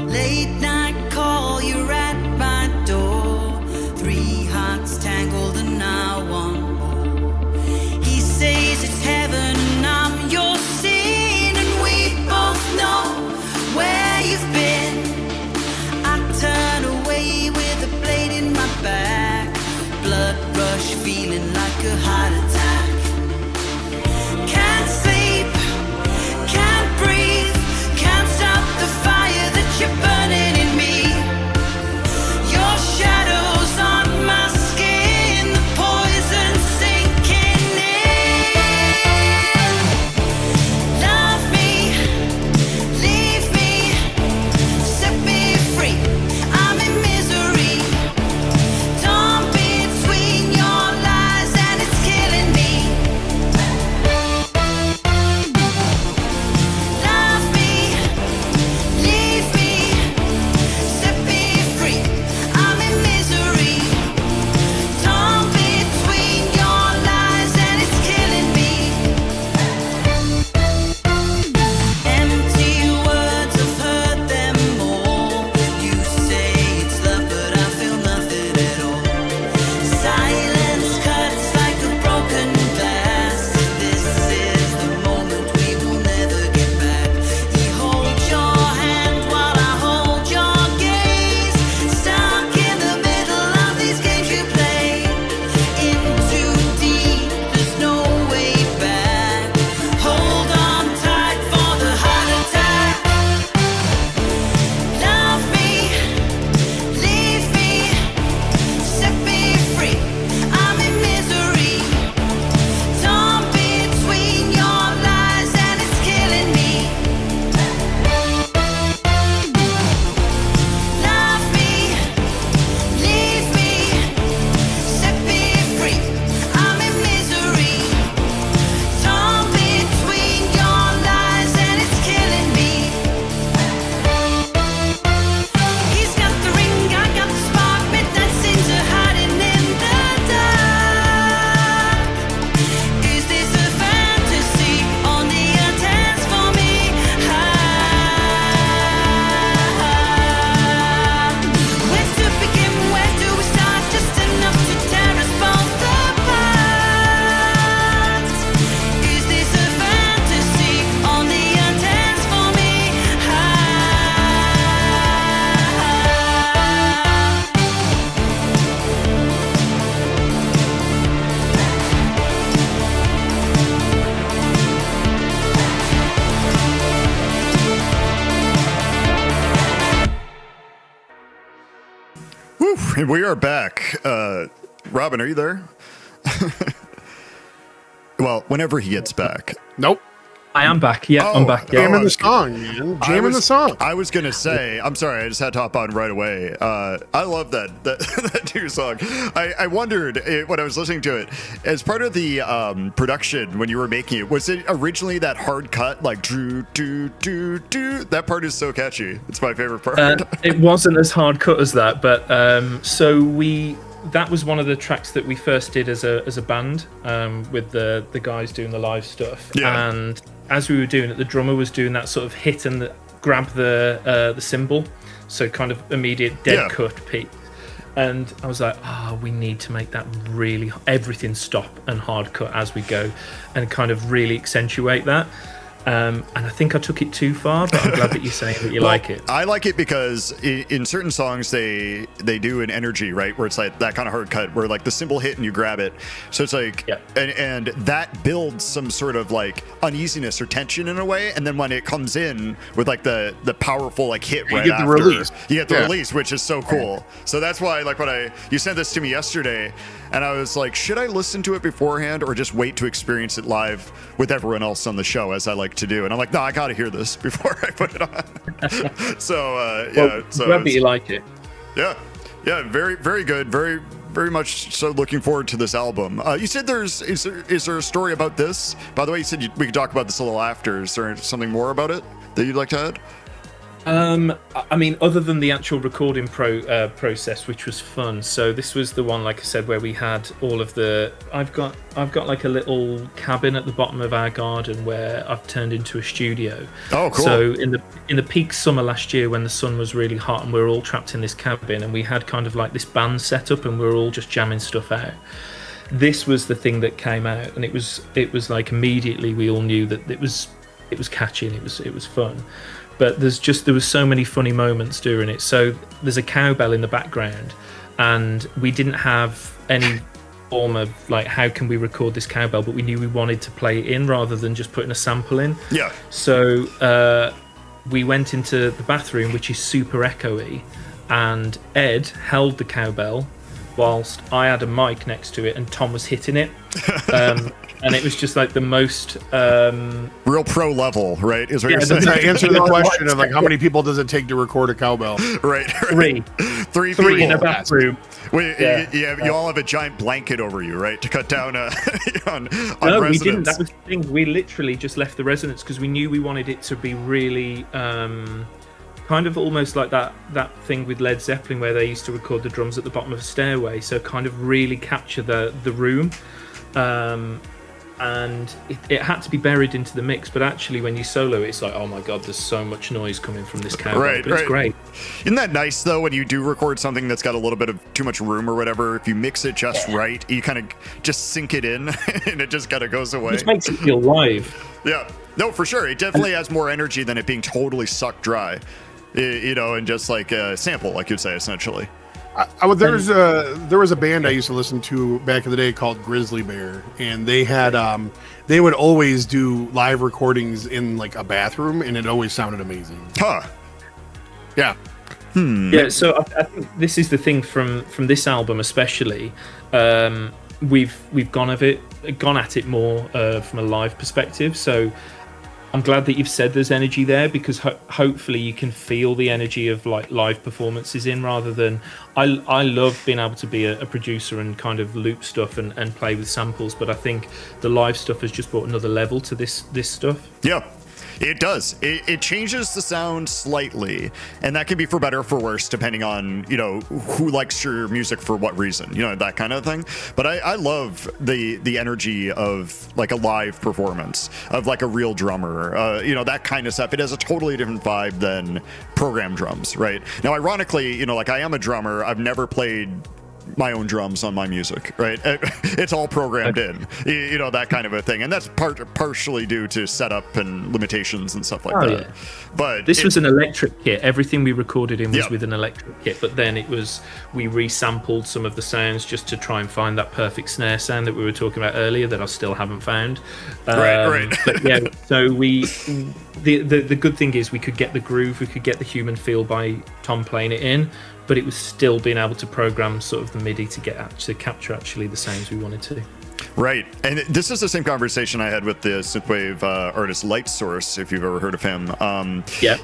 Late night call, you're at my door. 3 hearts tangled and now one more. He says it's heaven and I'm your sin, and we both know where you've been. I turn away with a blade in my back, blood rush feeling like a heart attack. Can't sleep, can't breathe, can't stop the fire that you're burning in me. Your shadows on my skin, the poison sinking in. Love me, leave me, set me free. I'm in misery, torn between your lies and it's killing me. Love me, leave me, set me free. I'm in misery, torn between your lies and it's killing me. Empty words, I've heard them all. You say it's love, but I feel nothing at all. Silence cuts like a broken glass. This is the moment we will never get back. You hold your hand while I hold your gaze. Stuck in the middle of these games you play. In too deep, there's no way back. Hold on tight for the heart attack. Love me, leave me, set me free. I'm in misery, torn between your lies and it's killing me. Love me, leave me, set me free. I'm in misery, torn between your lies and it's killing me. He's got the ring, I got the spark. Midnight sins are hiding in the dark. Is this a fantasy? Only a dance for me. Where to begin? Where do we start? Just enough to tear us both apart. Is this a fantasy? Only a dance for me. Whew, and we are back. Robin, are you there? Well, whenever he gets back. Nope. I am back. Yeah, I'm back. Yeah. Jamming the song, man. Jamming the song. I was gonna say, I'm sorry, I just had to hop on right away. I love that new song. I wondered when I was listening to it, as part of the production when you were making it, was it originally that hard cut, like do do do do? That part is so catchy. It's my favorite part. It wasn't as hard cut as that, but that was one of the tracks that we first did as a band, with the guys doing the live stuff. Yeah. And as we were doing it, the drummer was doing that sort of hit and grab the cymbal, so kind of immediate dead cut piece. And I was like, we need to make that really everything stop and hard cut as we go, and kind of really accentuate that. And I think I took it too far, but I'm glad that you're saying that you like it. I like it because in certain songs they do an energy, right, where it's like that kind of hard cut where like the cymbal hit and you grab it, so it's like and that builds some sort of like uneasiness or tension in a way, and then when it comes in with like the powerful like hit right after, you get the release, which is so cool. So that's why like when you sent this to me yesterday, and I was like, should I listen to it beforehand or just wait to experience it live with everyone else on the show, as I like to do? And I'm like, no, I got to hear this before I put it on. So glad that you like it. Yeah, very, very good. Very, very much so. Looking forward to this album. You said is there a story about this? By the way, you said we could talk about this a little after. Is there something more about it that you'd like to add? I mean, other than the actual recording process, which was fun. So this was the one, like I said, where we had all of the. I've got like a little cabin at the bottom of our garden where I've turned into a studio. Oh, cool. So in the peak summer last year, when the sun was really hot and we were all trapped in this cabin, and we had kind of like this band set up, and we were all just jamming stuff out. This was the thing that came out, and it was like immediately we all knew that it was catchy and it was fun. But there was so many funny moments during it. So there's a cowbell in the background, and we didn't have any form of like, how can we record this cowbell? But we knew we wanted to play it in rather than just putting a sample in. Yeah. So we went into the bathroom, which is super echoey, and Ed held the cowbell whilst I had a mic next to it and Tom was hitting it. And it was just like the most real pro level, right? Is what you're saying. To answer the question of like, how many people does it take to record a cowbell? Right. Three people in a bathroom. You all have a giant blanket over you, right, to cut down on No, residence. we didn't. That was the thing. We literally just left the residence because we knew we wanted it to be really kind of almost like that thing with Led Zeppelin where they used to record the drums at the bottom of a stairway. So kind of really capture the room. And it had to be buried into the mix, but actually when you solo it's like, oh my god, there's so much noise coming from this cowbell. Right. It's great. Isn't that nice though, when you do record something that's got a little bit of too much room or whatever, if you mix it just right, you kind of just sink it in and it just kind of goes away. It just makes it feel live. Yeah, no, for sure, it definitely has more energy than it being totally sucked dry, and just like a sample, like you'd say, essentially. There was a band I used to listen to back in the day called Grizzly Bear, and they had they would always do live recordings in like a bathroom, and it always sounded amazing. Huh. Yeah. Yeah. So I think this is the thing from this album, especially. We've gone at it more from a live perspective. So I'm glad that you've said there's energy there, because hopefully you can feel the energy of like live performances in, rather than I love being able to be a producer and kind of loop stuff and play with samples, but I think the live stuff has just brought another level to this stuff. Yeah. It does. It changes the sound slightly, and that can be for better or for worse, depending on, who likes your music for what reason, that kind of thing. But I love the energy of like a live performance, of like a real drummer, that kind of stuff. It has a totally different vibe than programmed drums, right? Now, ironically, like I am a drummer. I've never played my own drums on my music, right? It's all programmed in, that kind of a thing, and that's partially due to setup and limitations and stuff like that. Yeah. But this was an electric kit. Everything we recorded in was with an electric kit, but then we resampled some of the sounds just to try and find that perfect snare sound that we were talking about earlier that I still haven't found. Right. But yeah, so the good thing is we could get the groove, we could get the human feel by Tom playing it in, but it was still being able to program sort of the MIDI to capture actually the sounds we wanted to. Right, and this is the same conversation I had with the synthwave artist Light Source, if you've ever heard of him.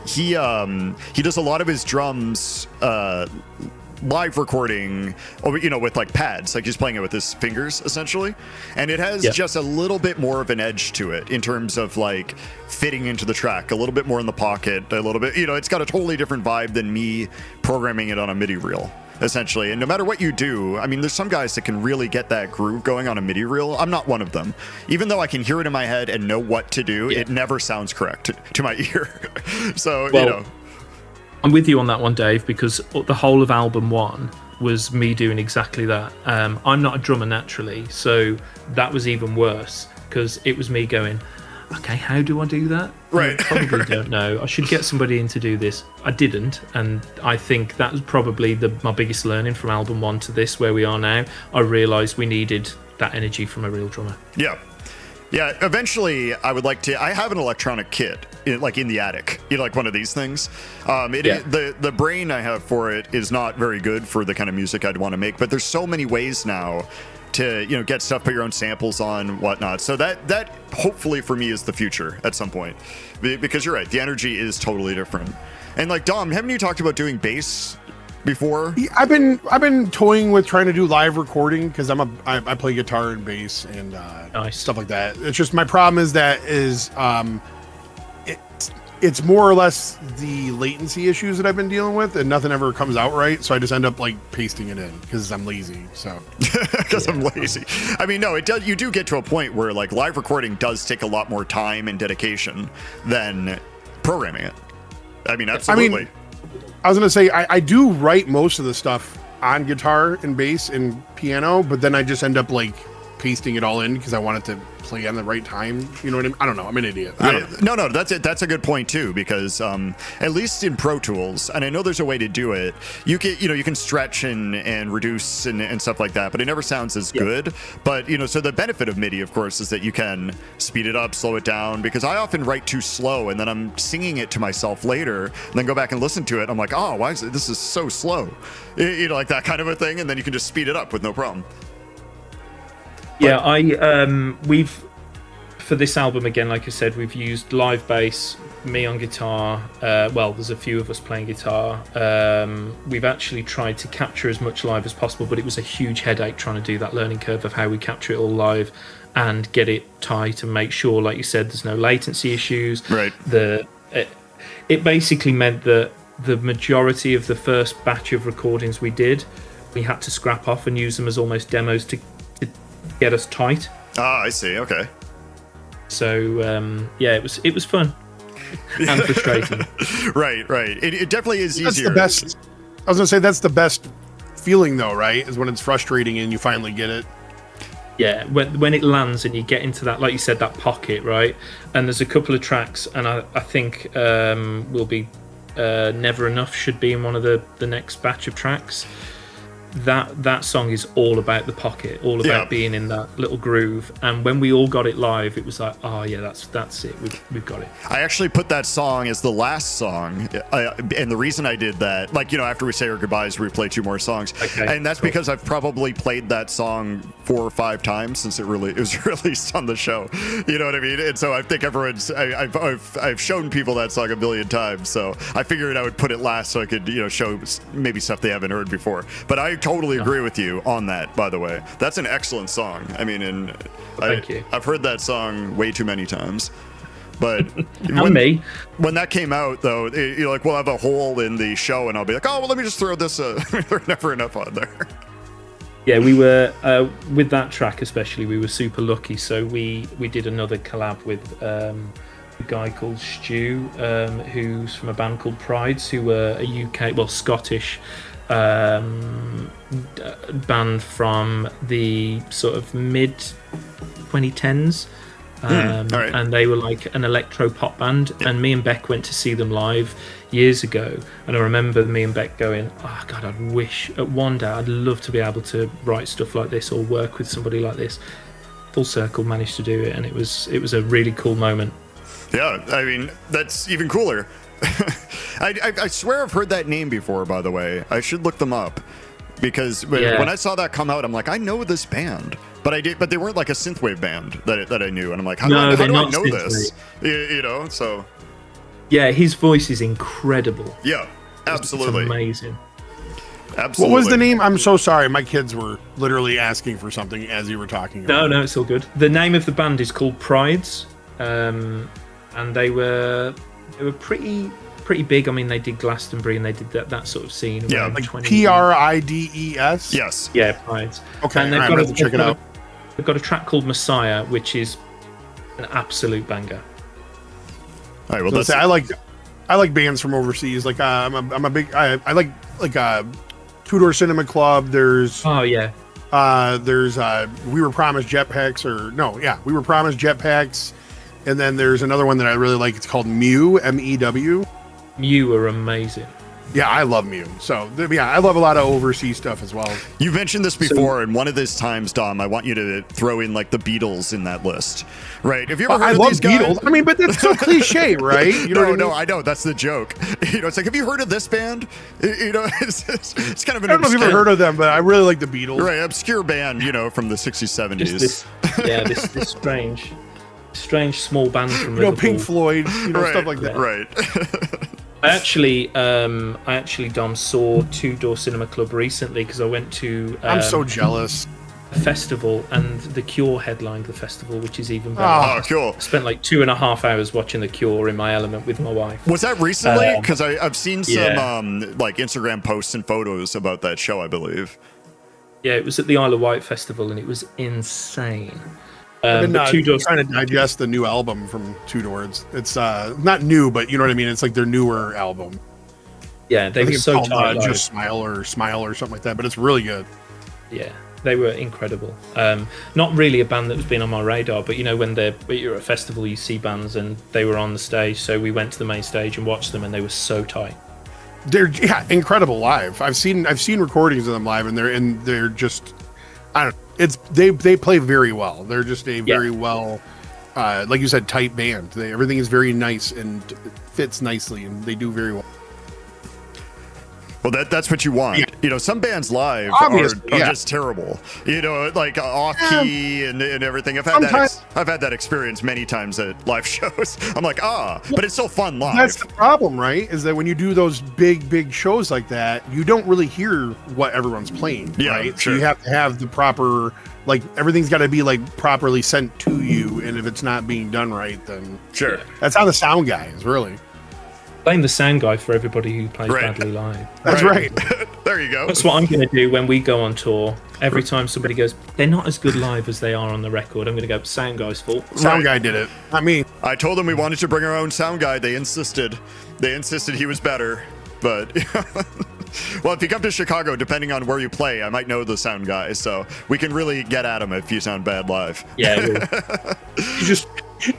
He does a lot of his drums live recording, with like pads, like he's playing it with his fingers essentially, and it has just a little bit more of an edge to it in terms of like fitting into the track, a little bit more in the pocket, a little bit, it's got a totally different vibe than me programming it on a MIDI reel essentially. And no matter what you do, I mean, there's some guys that can really get that groove going on a MIDI reel. I'm not one of them. Even though I can hear it in my head and know what to do, it never sounds correct to my ear. So I'm with you on that one, Dave, because the whole of album 1 was me doing exactly that. I'm not a drummer naturally, so that was even worse, because it was me going, okay, how do I do that? Right. I probably don't know. I should get somebody in to do this. I didn't, and I think that was probably my biggest learning from album 1 to this, where we are now. I realised we needed that energy from a real drummer. Yeah. Yeah, eventually I would like to. I have an electronic kit, like in the attic, like one of these things. The brain I have for it is not very good for the kind of music I'd want to make. But there's so many ways now to get stuff, put your own samples on, whatnot. So that hopefully for me is the future at some point, because you're right, the energy is totally different. And like Dom, haven't you talked about doing bass before? Yeah, I've been toying with trying to do live recording, because I play guitar and bass and nice. Stuff like that. It's just my problem is it's more or less the latency issues that I've been dealing with, and nothing ever comes out right. So I just end up like pasting it in because I'm lazy. So because I'm lazy. I mean, no, it does. You do get to a point where like live recording does take a lot more time and dedication than programming it. I mean, absolutely. I was gonna say I do write most of the stuff on guitar and bass and piano, but then I just end up like pasting it all in because I want it to play on the right time. You know what I mean? I don't know. I'm an idiot. I don't know. No, that's it. That's a good point too, because at least in Pro Tools, and I know there's a way to do it, you can stretch and reduce and stuff like that, but it never sounds as good. But so the benefit of MIDI, of course, is that you can speed it up, slow it down, because I often write too slow and then I'm singing it to myself later and then go back and listen to it. I'm like, oh, why is this is so slow? Like that kind of a thing, and then you can just speed it up with no problem. Yeah, we've for this album again, like I said, we've used live bass, me on guitar. Well, there's a few of us playing guitar. We've actually tried to capture as much live as possible, but it was a huge headache trying to do that learning curve of how we capture it all live and get it tight and make sure, like you said, there's no latency issues. Right. It basically meant that the majority of the first batch of recordings we did, we had to scrap off and use them as almost demos to get us tight. Ah, I see. Okay. So yeah, it was fun and frustrating. Right. It definitely is easier. That's the best. I was gonna say that's the best feeling though, right? Is when it's frustrating and you finally get it. Yeah, when it lands and you get into that, like you said, that pocket, right? And there's a couple of tracks, and I think will be Never Enough should be in one of the next batch of tracks. That song is all about the pocket, all about being in that little groove. And when we all got it live, it was like, oh yeah, that's it. We've got it. I actually put that song as the last song, and the reason I did that, like after we say our goodbyes, we play two more songs, and that's because I've probably played that song 4 or 5 times since it was released on the show. You know what I mean? And so I think I've shown people that song a million times. So I figured I would put it last so I could show maybe stuff they haven't heard before. But I totally agree with you on that, by the way. That's an excellent song. I mean, thank you. I've heard that song way too many times. But when that came out, though, we'll have a hole in the show, and I'll be like, oh, well, let me just throw this Never Enough on there. Yeah, we were, with that track especially, we were super lucky. So we did another collab with a guy called Stu, who's from a band called Prides, who were a Scottish band from the sort of mid 2010s, right. And they were like an electro pop band, and me and Beck went to see them live years ago, and I remember me and Beck going, oh god, I wish at one day I'd love to be able to write stuff like this or work with somebody like this. Full circle, managed to do it, and it was a really cool moment. Yeah, I mean, that's even cooler. I swear I've heard that name before, by the way. I should look them up, because when I saw that come out, I'm like, I know this band, but they weren't like a synthwave band that I knew, and I'm like, how do I know this? So yeah, his voice is incredible. Yeah, absolutely, it's amazing. Absolutely. What was the name? I'm so sorry, my kids were literally asking for something as you were talking about. No, it's all good. The name of the band is called Prides, and they were pretty big. I mean, they did Glastonbury and they did that sort of scene. Yeah, like Prides. Yes. Yeah, Prides. Okay, and they've got to check it out. They've got a track called Messiah, which is an absolute banger. All right, well, so I like bands from overseas. Like I'm a big I like Two Door Cinema Club. There's there's We Were Promised Jetpacks, We Were Promised Jetpacks. And then there's another one that I really like. It's called Mew, MEW. Mew are amazing. Yeah, I love Mew. So, yeah, I love a lot of overseas stuff as well. You've mentioned this before, and one of these times, Dom, I want you to throw in like the Beatles in that list, right? Have you ever heard of these guys? Beatles. I mean, but that's so cliche, right? You know no, I know that's the joke. It's like, have you heard of this band? It's kind of an. I don't know if you've ever heard of them, but I really like the Beatles. Right, obscure band, from the 60s, 70s. This strange small band from Liverpool. Pink Floyd, right, stuff like that. Right. I actually, Dom, saw Two Door Cinema Club recently because I went to. I'm so jealous. festival, and The Cure headlined the festival, which is even better. Oh, cool. I spent like 2.5 hours watching The Cure in my element with my wife. Was that recently? Because I've seen some yeah. like Instagram posts and photos about that show, I believe. Yeah, it was at the Isle of Wight festival, and it was insane. I've been but Two Doors, trying to digest the new album from Two Doors. It's not new, but you know what I mean. It's like their newer album. yeah, they I were think it's so called tight. Just Smile or something like that. But it's really good. Yeah, they were incredible. Not really a band that was been on my radar, but you know, when you're at a festival, you see bands, and they were on the stage. So we went to the main stage and watched them, and they were so tight. They're incredible live. I've seen recordings of them live, and they're just, I don't know. It's they play very well. They're just a very well, like you said, tight band. Everything is very nice and fits nicely, and they do very well. Well, that's what you want. Yeah. You know, some bands live Obviously, are yeah. just terrible. You know, like off key and everything. I've had that experience many times at live shows. I'm like, but it's so fun live. That's the problem, right? Is that when you do those big shows like that, you don't really hear what everyone's playing, Yeah, right? sure. So you have to have the proper, like everything's got to be like properly sent to you, and if it's not being done right, then Sure. that's how the sound guy is really. Blame the sound guy for everybody who plays Right. badly live. That's right. There you go. That's what I'm going to do when we go on tour. Every time somebody goes, they're not as good live as they are on the record, I'm going to go, sound guy's fault. Sound guy did it, not me. I told them we wanted to bring our own sound guy. They insisted he was better. But well, if you come to Chicago, depending on where you play, I might know the sound guy, so we can really get at him if you sound bad live. Yeah, You just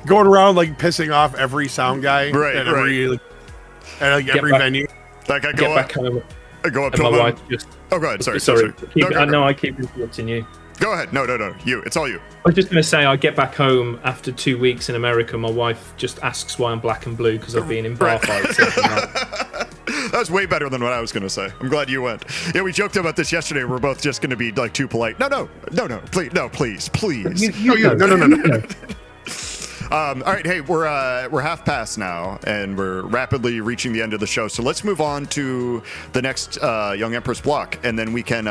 going around like pissing off every sound guy Right, at every every back- venue. Like I get go back home. up And to my him. wife just. Oh, go ahead. Sorry. Sorry. No, go, I go. know I keep interrupting you. Go ahead. No. You. It's all you. I was just going to say, I get back home after 2 weeks in America. My wife just asks why I'm black and blue because I've been in bar fights. That's way better than what I was going to say. I'm glad you went. Yeah, we joked about this yesterday. We're both just going to be like too polite. No, please. No. All right, hey, we're half past now, and we're rapidly reaching the end of the show. So let's move on to the next Young Empress block, and then we can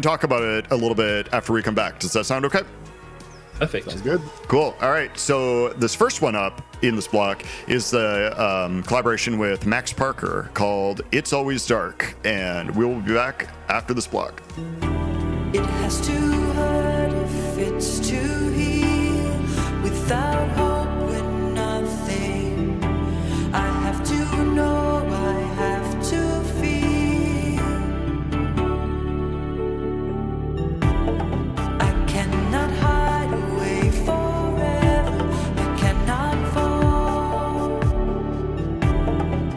talk about it a little bit after we come back. Does that sound okay? Perfect. Sounds good. Cool. All right. So this first one up in this block is the collaboration with Max Parker called "It's Always Dark," and we will be back after this block. It has to hurt if it's to heal. Without hope, we're nothing. I have to know, I have to feel. I cannot hide away forever. I cannot fall.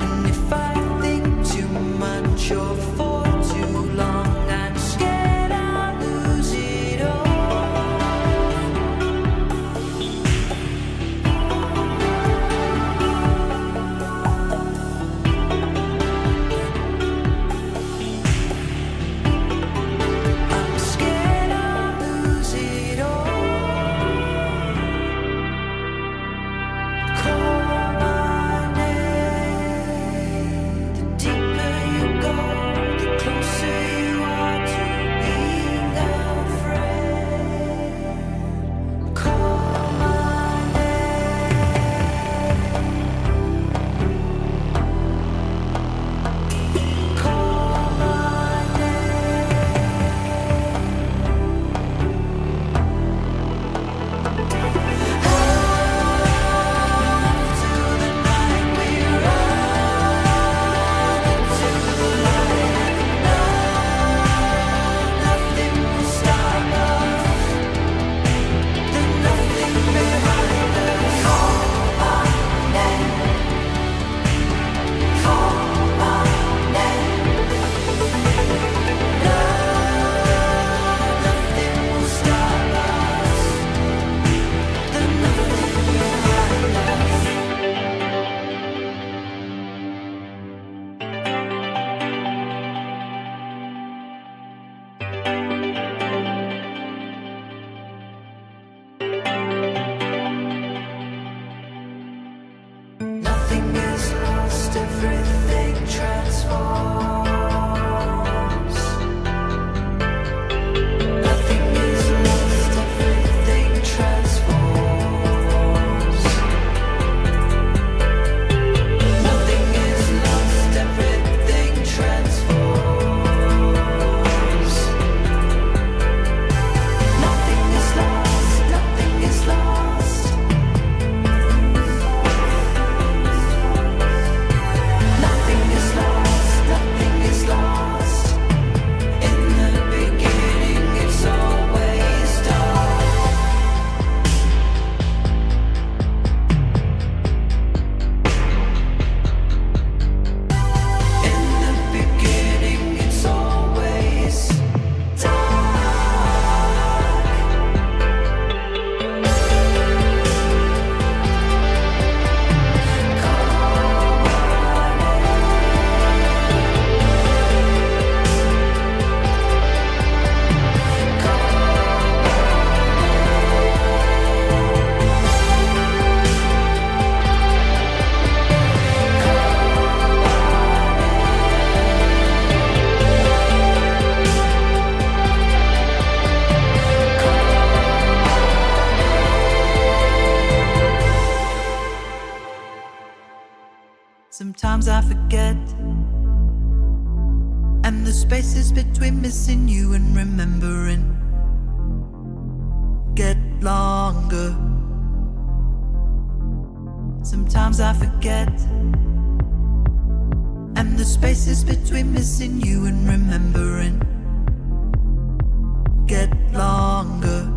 And if I think too much or for too long, I'm scared I'll lose it all. forget. And the spaces between missing you and remembering get longer. Sometimes I forget. And the spaces between missing you and remembering get longer.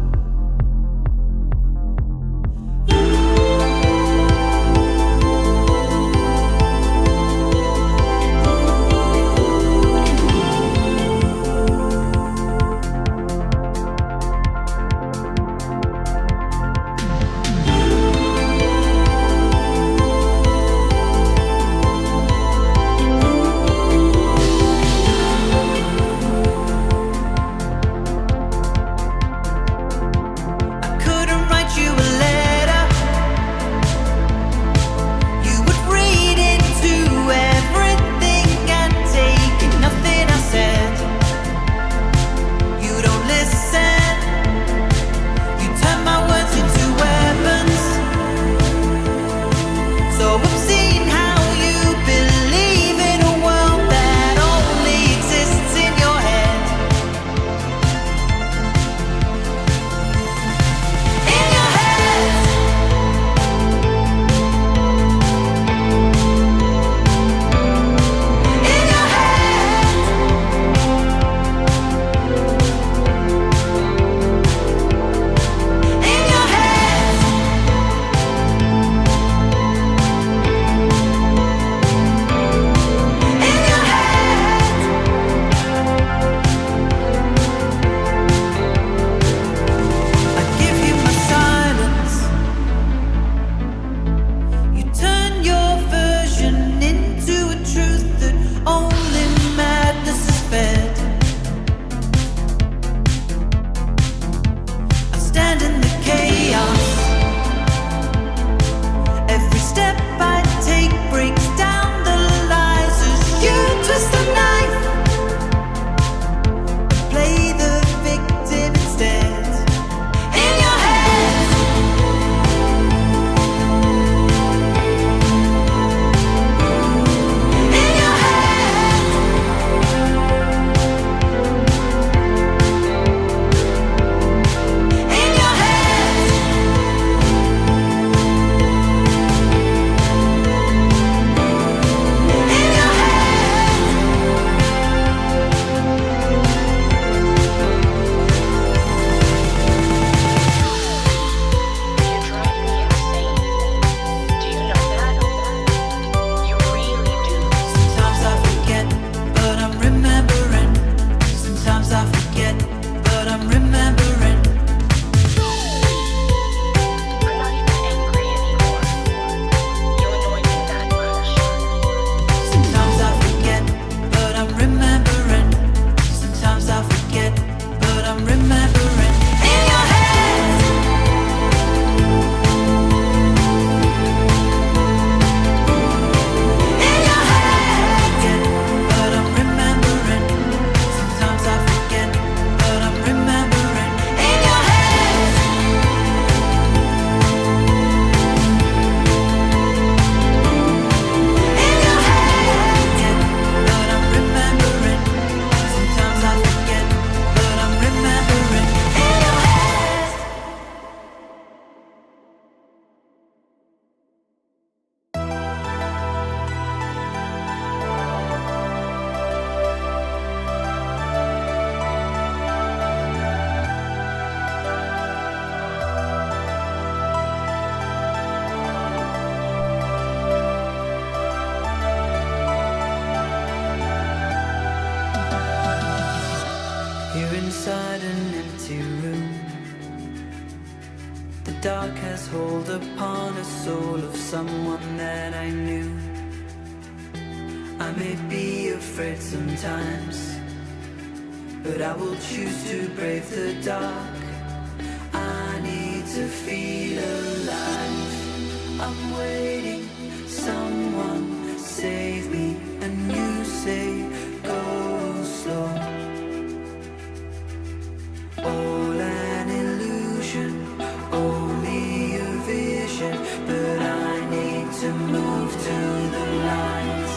inside an empty room. The dark has hold upon a soul of someone that I knew. I may be afraid sometimes, but I will choose to brave the dark. I need to feel alive. I'm waiting, someone save me, and you say go slow. All an illusion, only a vision, but I need to move to the light.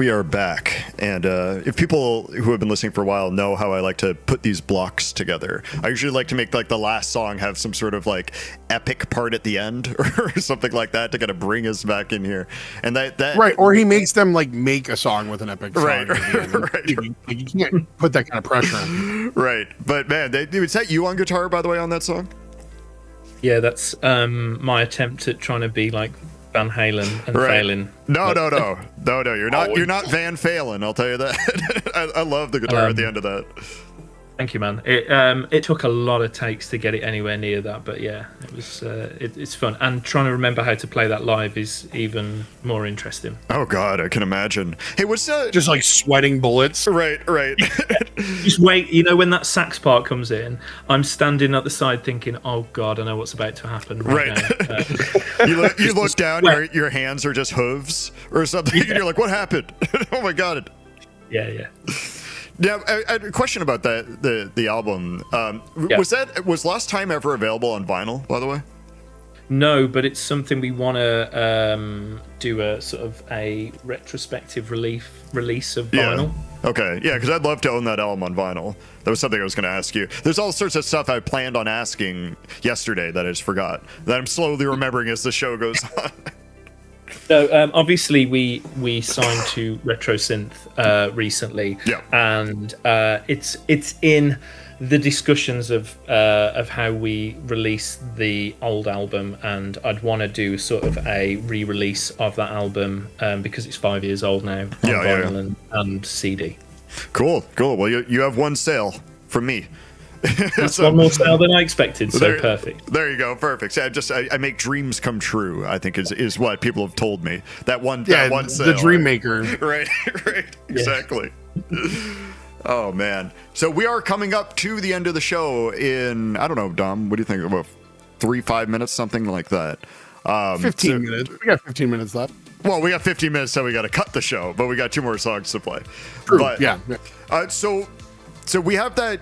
We are back, and if people who have been listening for a while know how I like to put these blocks together, I usually like to make like the last song have some sort of like epic part at the end or something like that to kind of bring us back in here. And that right, or he makes them like make a song with an epic song. Right, right. You can't put that kind of pressure on you. Right, but man, is that you on guitar, by the way, on that song? Yeah, that's my attempt at trying to be like Van Halen and failing. No. You're not Van Falen. I'll tell you that. I love the guitar at the end of that. Thank you, man. It took a lot of takes to get it anywhere near that, but yeah, it was. It's fun, and trying to remember how to play that live is even more interesting. Oh God, I can imagine. Hey, what's that? Just like sweating bullets. Right. Just wait. You know, when that sax part comes in, I'm standing at the side thinking, "Oh God, I know what's about to happen." Right. Now. You look down, your hands are just hooves or something, and you're like, "What happened?" Oh my God. Yeah. Yeah, I had a question about the album. Was Lost Time ever available on vinyl, by the way? No, but it's something we want to do a sort of a retrospective release of vinyl. Yeah. Okay, yeah, because I'd love to own that album on vinyl. That was something I was going to ask you. There's all sorts of stuff I planned on asking yesterday that I just forgot, that I'm slowly remembering as the show goes on. So obviously we signed to RetroSynth recently, and it's in the discussions of how we release the old album, and I'd want to do sort of a re-release of that album because it's 5 years old now on vinyl and CD. Cool. Well, you have one sale from me. That's one more sale than I expected, so perfect. There you go, perfect. I make dreams come true, I think is what people have told me. That one sale. The dream maker. Right, exactly. Oh, man. So we are coming up to the end of the show in, I don't know, Dom, what do you think? About 3-5 minutes, something like that. 15 minutes. We got 15 minutes left. Well, we got 15 minutes, so we got to cut the show, but we got 2 more songs to play. True, but, yeah. So we have that.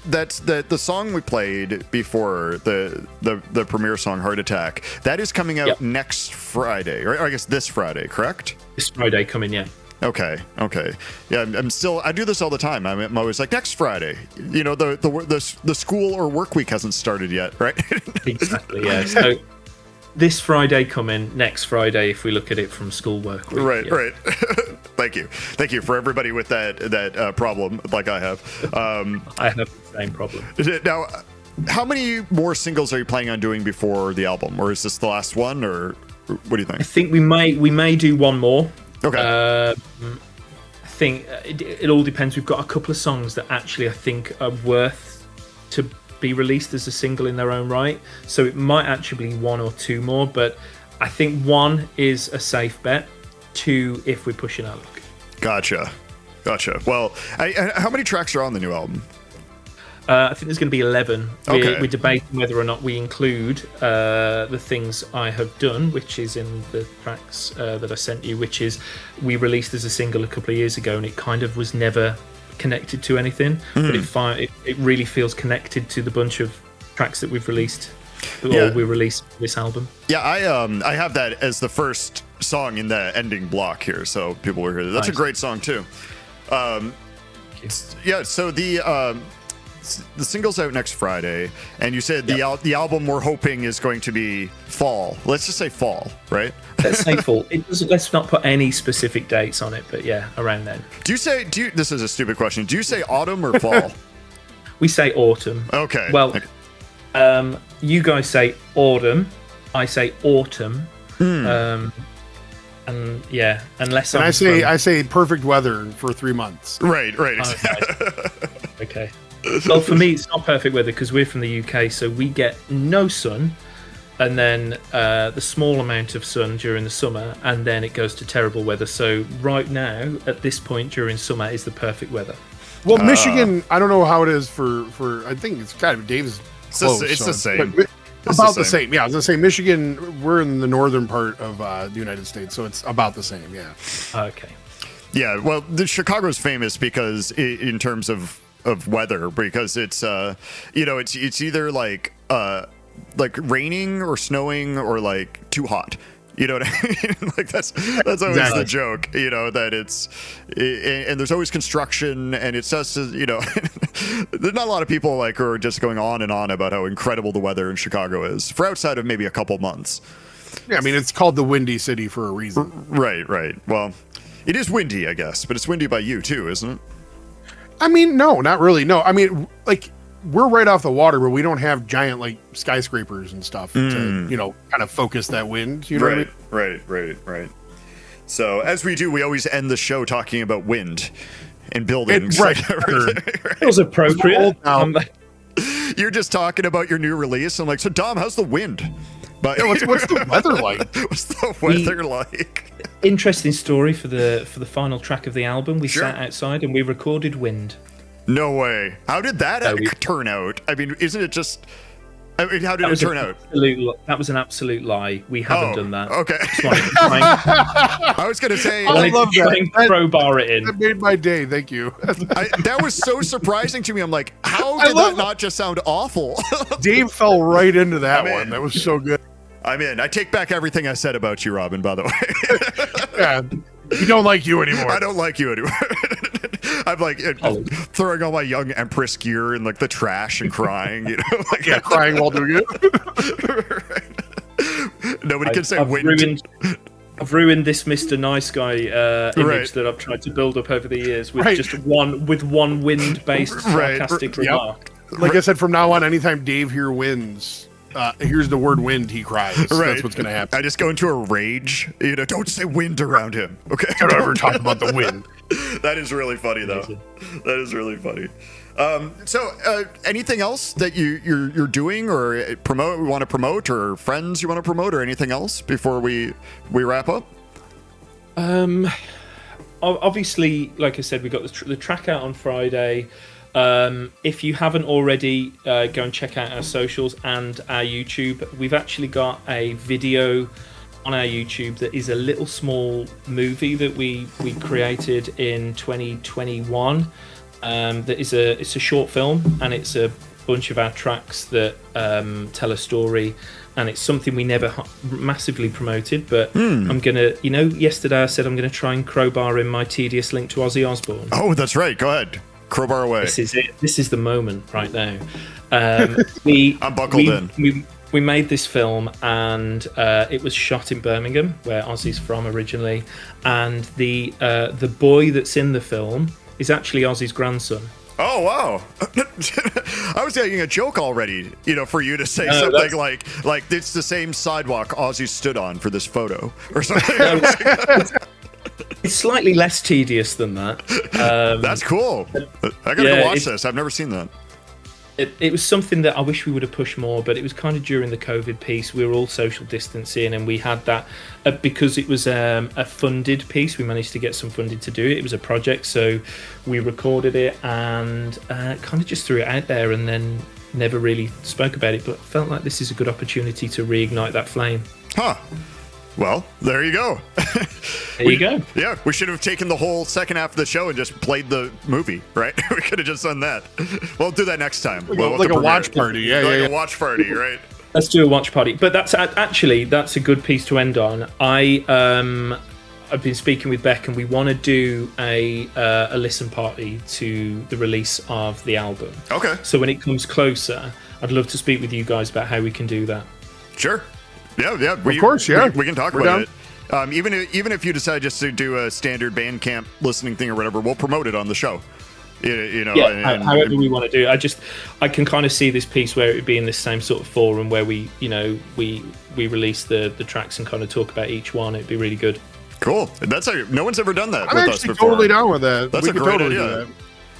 That's the song we played before the premiere song, Heart Attack. That is coming out next Friday, or I guess this Friday, correct? This Friday coming, yeah. Okay. Yeah, I do this all the time. I'm always like, next Friday. You know, the school or work week hasn't started yet, right? Exactly, yeah. So this Friday coming, next Friday if we look at it from school work week. Right. Thank you for everybody with that problem like I have. I have the same problem. Now, how many more singles are you planning on doing before the album, or is this the last one, or what do you think? I think we may do one more. Okay. I think it all depends. We've got a couple of songs that actually I think are worth to be released as a single in their own right. So it might actually be 1 or 2 more, but I think 1 is a safe bet. 2 if we're pushing our luck. Gotcha. Well, how many tracks are on the new album? I think there's going to be 11. Okay. We're debating whether or not we include the things I have done, which is in the tracks that I sent you, which is we released as a single a couple of years ago, and it kind of was never connected to anything, but it really feels connected to the bunch of tracks that we've released. Or we released this album. Yeah, I have that as the first song in the ending block here, so people will hear that. That's nice. A great song too. So the single's out next Friday, and you said the album we're hoping is going to be fall. Let's just say fall, right? Let's say fall. Let's not put any specific dates on it, but yeah, around then. This is a stupid question. Do you say autumn or fall? We say autumn. Okay. Well, you guys say autumn. I say autumn. And yeah, unless I say perfect weather for 3 months. Right. Okay. Well, for me, it's not perfect weather because we're from the UK, so we get no sun, and then the small amount of sun during the summer, and then it goes to terrible weather. So right now, at this point during summer, is the perfect weather. Well, Michigan, I don't know how it is for I think it's kind of Dave's close. It's the same. About the same. Yeah, I was going to say Michigan, we're in the northern part of the United States, so it's about the same, yeah. Okay. Yeah, well, Chicago's famous because in terms of weather, because it's it's either like raining or snowing or like too hot. You know what I mean? Like that's always Exactly. the joke, you know, that and there's always construction, and it's just, you know, there's not a lot of people like who are just going on and on about how incredible the weather in Chicago is for outside of maybe a couple months. Yeah, I mean, it's called the Windy City for a reason. Right. Well, it is windy, I guess, but it's windy by you too, isn't it? I mean, no, not really. No, I mean, like, we're right off the water, but we don't have giant like skyscrapers and stuff to, you know, kind of focus that wind. You know what I mean? Right. So as we do, we always end the show talking about wind and buildings. Right. It was appropriate. You're just talking about your new release. I'm like, so Dom, how's the wind? But Yeah, what's the weather like? What's the weather like? Interesting story for the final track of the album. We Sure. sat outside and we recorded wind. No way. How did that turn out? I mean, isn't it just? I mean, how did it turn out? That was an absolute lie. We haven't done that. Okay. Just wanted to try and- I was going to say, I wanted love to try that. and crowbar it in. That made my day. Thank you. that was so surprising to me. I'm like, how I did love that not just sound awful? Dave fell right into that I'm one. in. That was so good. I'm in. I take back everything I said about you, Robin, by the way. Yeah, we don't like you anymore. I don't like you anymore. I'm like throwing all my young Empress gear in like the trash and crying, you know? Like, Yeah, crying while doing it. Nobody can say I've wind. I've ruined this Mr. Nice Guy image Right. that I've tried to build up over the years with Right. just one wind-based Right. sarcastic Yep. remark. Like I said, from now on, anytime Dave hears the word wind, he cries. Right. That's what's going to happen. I just go into a rage. You know, don't say wind around him. Okay. Don't ever talk about the wind. That is really funny, though. That is really funny. So, anything else that you're doing or want to promote, or friends you want to promote, or anything else before we wrap up? Obviously, like I said, we got the track out on Friday. If you haven't already, go and check out our socials and our YouTube. We've actually got a video on our YouTube that is a little small movie that we created in 2021. It's a short film, and it's a bunch of our tracks that tell a story, and it's something we never massively promoted, but I'm gonna, yesterday I said I'm gonna try and crowbar in my tedious link to Ozzy Osbourne. Oh, that's right. Go ahead. Crowbar away. This is it. This is the moment right now. I'm buckled in. We made this film, and it was shot in Birmingham, where Ozzy's from originally, and the boy that's in the film is actually Ozzy's grandson. Oh, wow. I was making a joke already, for you to say something like it's the same sidewalk Ozzy stood on for this photo or something. It's slightly less tedious than that. That's cool. I gotta go watch this. I've never seen that. It was something that I wish we would have pushed more, but it was kind of during the COVID piece. We were all social distancing, and we had that because it was a funded piece. We managed to get some funding to do it. It was a project, so we recorded it and kind of just threw it out there, and then never really spoke about it. But felt like this is a good opportunity to reignite that flame. Huh. Well, there you go. There you go. Yeah, we should have taken the whole second half of the show and just played the movie, right? We could have just done that. We'll do that next time. Like a watch party. Yeah, a watch party, right? Let's do a watch party. But that's a good piece to end on. I've been speaking with Beck, and we want to do a listen party to the release of the album. Okay. So when it comes closer, I'd love to speak with you guys about how we can do that. Sure. Yeah. Of course, yeah. We can talk about it. Even if you decide just to do a standard Bandcamp listening thing or whatever, we'll promote it on the show. However we want to do it. I can kind of see this piece where it would be in this same sort of forum where we release the tracks and kind of talk about each one. It'd be really good. Cool. No one's ever done that I'm with us actually before. totally down with that. That's We a could great totally do idea. that.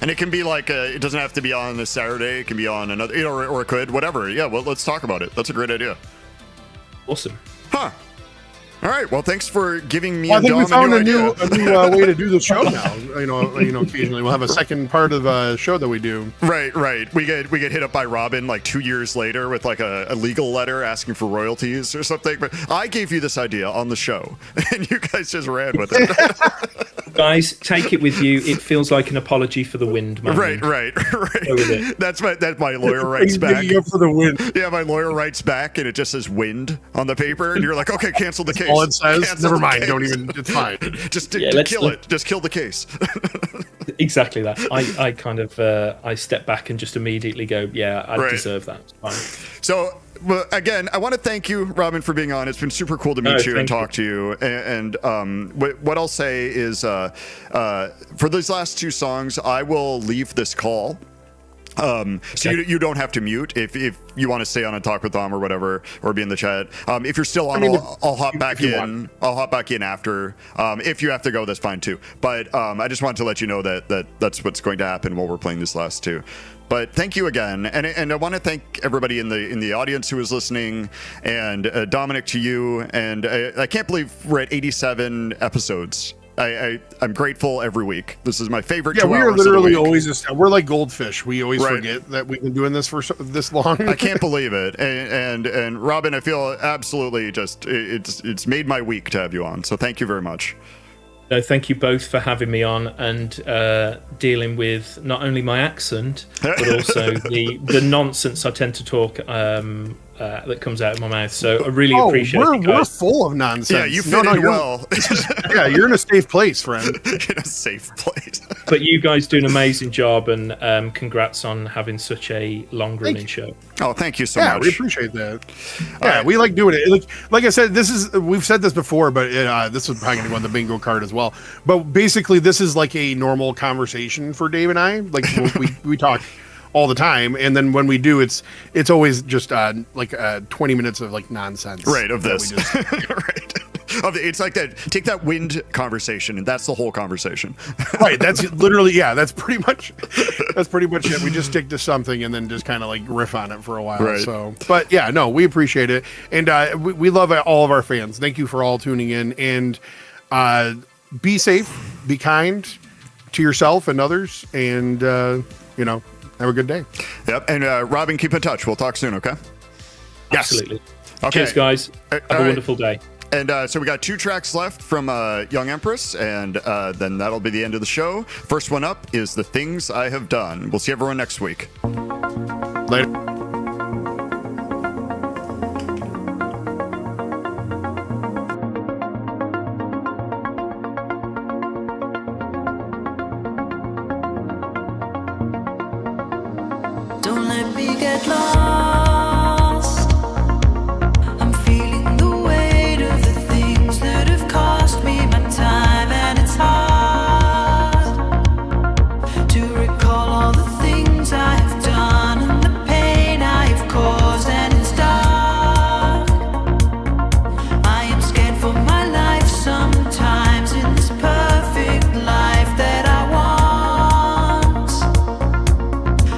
And it can be like it doesn't have to be on a Saturday. It can be on another, or it could, whatever. Yeah. Well, let's talk about it. That's a great idea. Awesome. Huh. All right. Well, thanks for giving me Well, I think we found a new new way to do the show now. Occasionally we'll have a second part of a show that we do. Right. We get hit up by Robin like 2 years later with like a legal letter asking for royalties or something. But I gave you this idea on the show, and you guys just ran with it. Guys, take it with you. It feels like an apology for the wind, man. Right. Go with it. That's my lawyer writes back. Up for the win. Yeah, my lawyer writes back, and it just says "wind" on the paper, and you're like, okay, cancel the case. all it says. Cancel Never the mind. case. Don't even. It's fine. Just let's kill it. Just kill the case. Exactly that. I kind of I step back and just immediately go, yeah, I Right. deserve that. It's fine. So, well, again, I want to thank you, Robin, for being on. It's been super cool to meet you and thank you. talk to you. And what I'll say is, for these last two songs, I will leave this call. So you don't have to mute if you want to stay on and talk with Dom or whatever, or be in the chat. If you're still on, I'll hop back in. I'll hop back in after. If you have to go, that's fine too. But I just wanted to let you know that that's what's going to happen while we're playing these last two. But thank you again, and I want to thank everybody in the audience who is listening, and Dominic, to you. And I can't believe we're at 87 episodes. I'm grateful every week. This is my favorite. Yeah, 2 we are hours of the literally week. always we're like goldfish. We always Right. forget that we've been doing this for this long. I can't believe it. And Robin, I feel absolutely just it's made my week to have you on. So thank you very much. No, thank you both for having me on and dealing with not only my accent but also the nonsense I tend to talk that comes out of my mouth. So I really appreciate it, we're guys. full of nonsense. Yeah, you fit in you're- well. Yeah, you're in a safe place, friend. In a safe place. But you guys do an amazing job, and congrats on having such a long-running show. Oh, thank you so Yeah, much. we appreciate that. Yeah, we like doing it. Like I said, we've said this before, but this is probably going to go on the bingo card as well. But basically, this is like a normal conversation for Dave and I. Like we talk all the time, and then when we do, it's always just 20 minutes of like nonsense. Right, of that we this. just- Right. It's like that. Take that wind conversation, and that's the whole conversation. Right. That's literally, yeah. That's pretty much it. We just stick to something and then just kind of like riff on it for a while. Right. So, but yeah, no, we appreciate it, and we love all of our fans. Thank you for all tuning in, and be safe, be kind to yourself and others, and have a good day. Yep. And Robin, keep in touch. We'll talk soon. Okay. Yes. Absolutely. Okay. Cheers, guys. Have all a right. wonderful day. And so we got 2 tracks left from Young Empress, and then that'll be the end of the show. First one up is The Things I Have Done. We'll see everyone next week. Later. Don't let me get lost. I'm feeling the weight of the things that have cost me my time, and it's hard to recall all the things I have done and the pain I have caused, and it's dark. I am scared for my life sometimes in this perfect life that I want.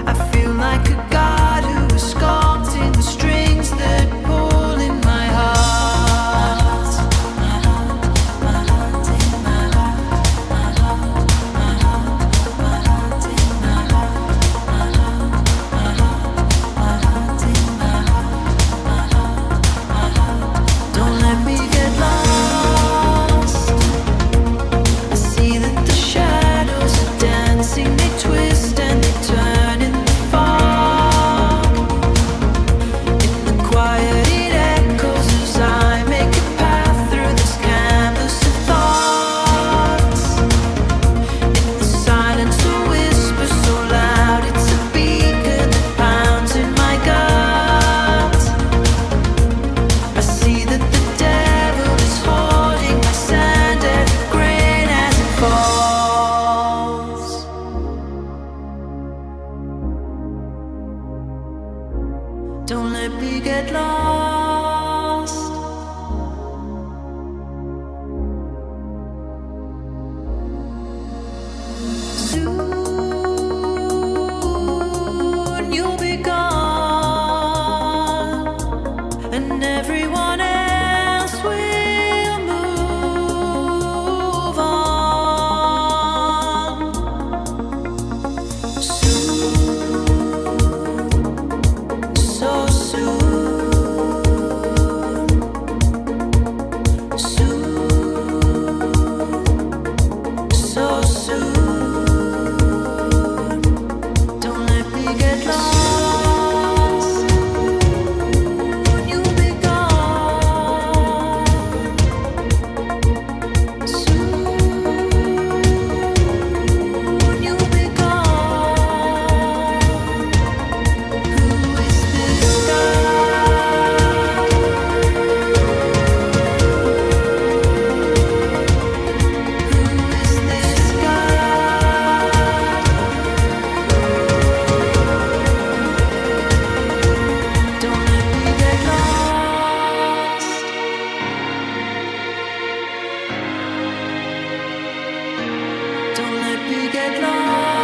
I feel like a god who is sculpting the strings that pull in my heart. My heart, my heart, in my heart. My heart, my heart, my heart, in my heart. My heart, my heart, my heart, in my heart. My heart, my heart. Don't let me get lost. I see that the shadows are dancing, they twist and they turn in the fog. In the quiet it echoes as I make a path through this canvas of thoughts. In the silence a whisper so loud, it's a beacon that pounds in my gut. I see that the devil is holding my sand, every grain as it falls. Don't let me get lost. Soon you'll be gone, and everyone else will move on. Soon, so soon. be get lost.